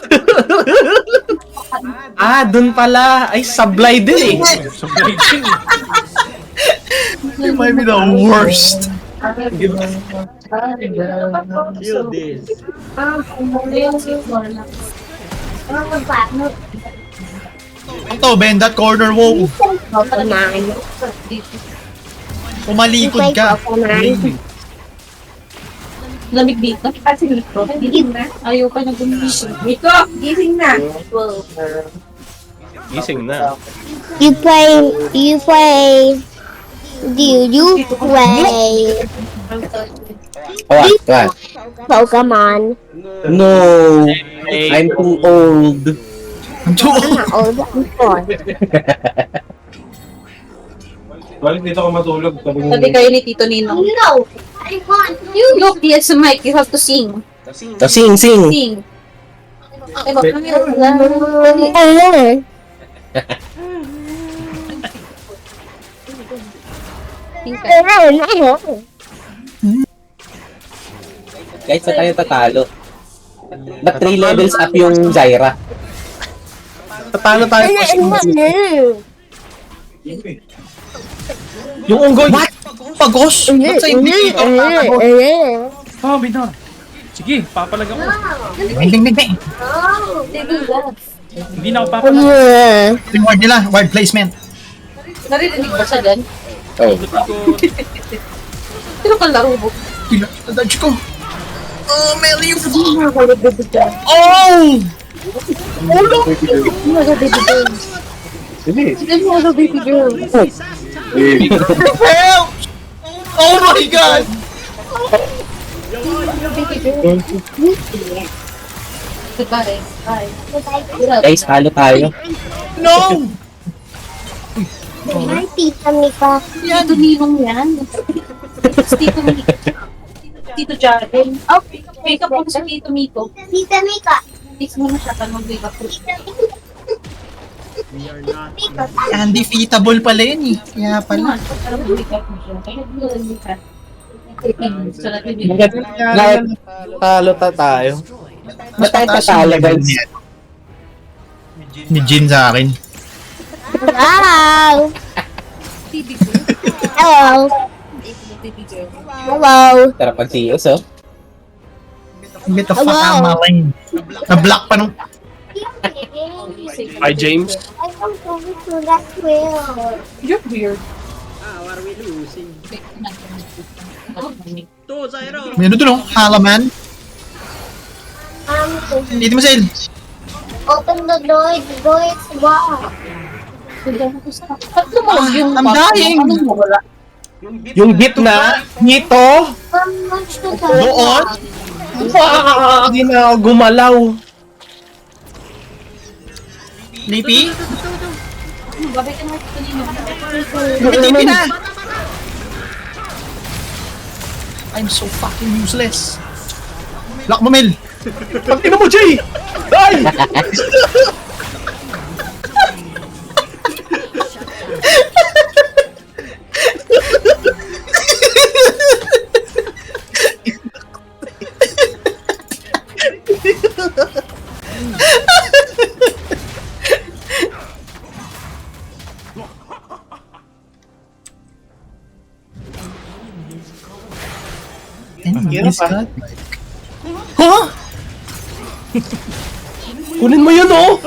Dun pala. Ay, sablay din eh. It might be the worst. Kill this. Ito, bend that corner wall. Pokemon. Pumalikod ka. Pokemon. Lamig dito. Ayaw pa na gumising. Miko, gising na. Gising na. You play. Do you play What? Pokemon? No. I'm too old. I'm too I'm not old. I'm 4. Sabi kayo ni Tito Ninong. No! I want you! Look, he has a mic. You have to sing. So, sing. Sing. Ay, baka kami Sing ka. Kahit sa tayo tatalo. But 3 levels up yung Zyra. Tatalo tayo po. Yung unggoy. What? Pagos? Ba't sa hindi ito? Oh, Minor. Sige, papalag ako. Bing. Hindi na ako papalag. Yung ward nila, ward placement. Narinig ba siya dyan? Oh. Sino kang laro mo? Dodge ko. Oh, Melly! Oh my God, baby girl. Oh! Oh my God, baby girl. Oh my God, baby girl. Help! Oh my God! Goodbye. Bye. Guys, talo tayo. No! Hi, Tita Mika. Tito Ninong yan. Tito Miko. Tito Jaren. Oh, wake up ako sa Tito Miko. Tita Mika. Fix mo na siya para mag-wake up ko siya. We are not. Undefeatable pala yun eh. Kaya pala. Para mag-wake up mo siya. Kaya mag-wake up. So, Talo tayo. Ba't tayo tatalo, guys? Ni Jin sa akin. Hello. Hello. Hello. Tara pag-tiyos, oh. Get the fuck out of my lane. Na-block pa nung... Hi, James. I don't go to that well. You're weird. What are we losing? To, Zyro! May ano dun oh? Halaman? Dito mo, Sel. Open the door. The door is locked. Tatlo mo yung I'm dying. Anong wala? Yung gitna, nito. How much to Doon? Hindi na ako gumalaw. Lipi? Babay ka na Tito Ninong. Lipi na! I'm so fucking useless. Lock mo, Mel. Pag ina mo, Jay! Ay! Hirap ah. Huh? Kunin mo yun, oh!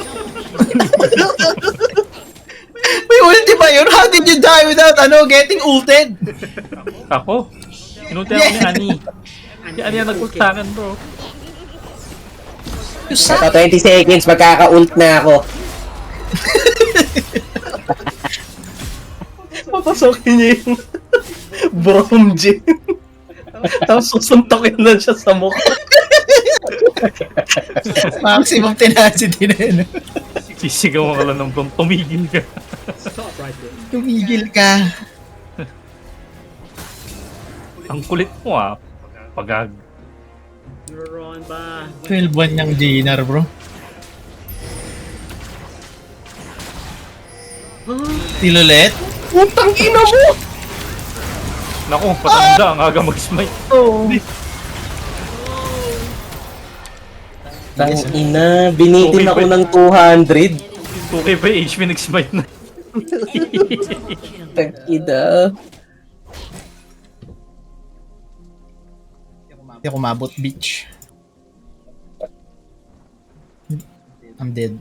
May ulti ba yun? How did you die without getting ulted? Ako? Inuti ako ni Ani. Si Ani ang nag-ult sa akin, bro. You suck. Sa 20 seconds, magkaka-ult na ako. Papasokin niya yung Brom Jin. Tapos susuntokin lang siya sa mukha. Maximum tenacity na yun. Sisigaw ka lang ng bro. Tumigil ka. Stop right there. Tumigil ka. Ang kulit mo ah. Pagag. You're wrong ba? 12 buwan niyang Jinar, bro. Tilulet? Putang ina mo! Naku, patanda ang aga mag-smite. Tang ina, binitin ako ng 200. 2k pa yung HP nag-smite na. Tang ina. Hindi ako mabot, bitch. I'm dead.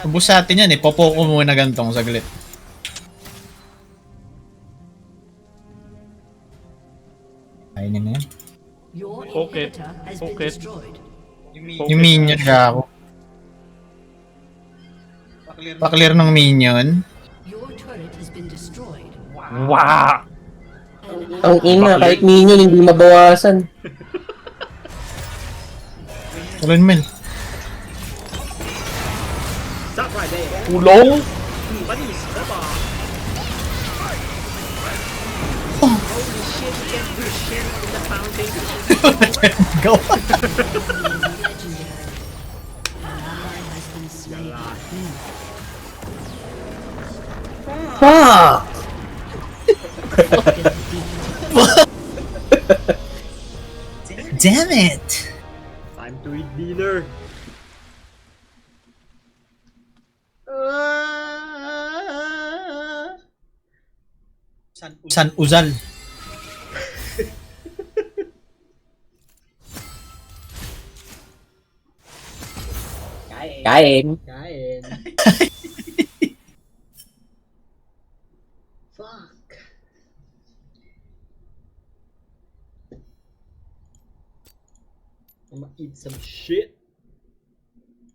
Ubus sa atin yan eh. Popo ko muna gantong saglit. Ayun na yan. Your Okay. inhibitor has been Okay. destroyed. Yung minion ka ako. Pa-clear ng minion. Your turret has been destroyed. Wow! Ang ina, kahit minion, hindi mabawasan. Tulun, Mel. Stop right there. Kulong? Buddies, stop off. Oh. Holy shit, you can't do shit in the fountain. Go. Fuck! damn it! Time to eat dinner. San Uzal. Kain. Kain. Fuck. I'ma eat some shit.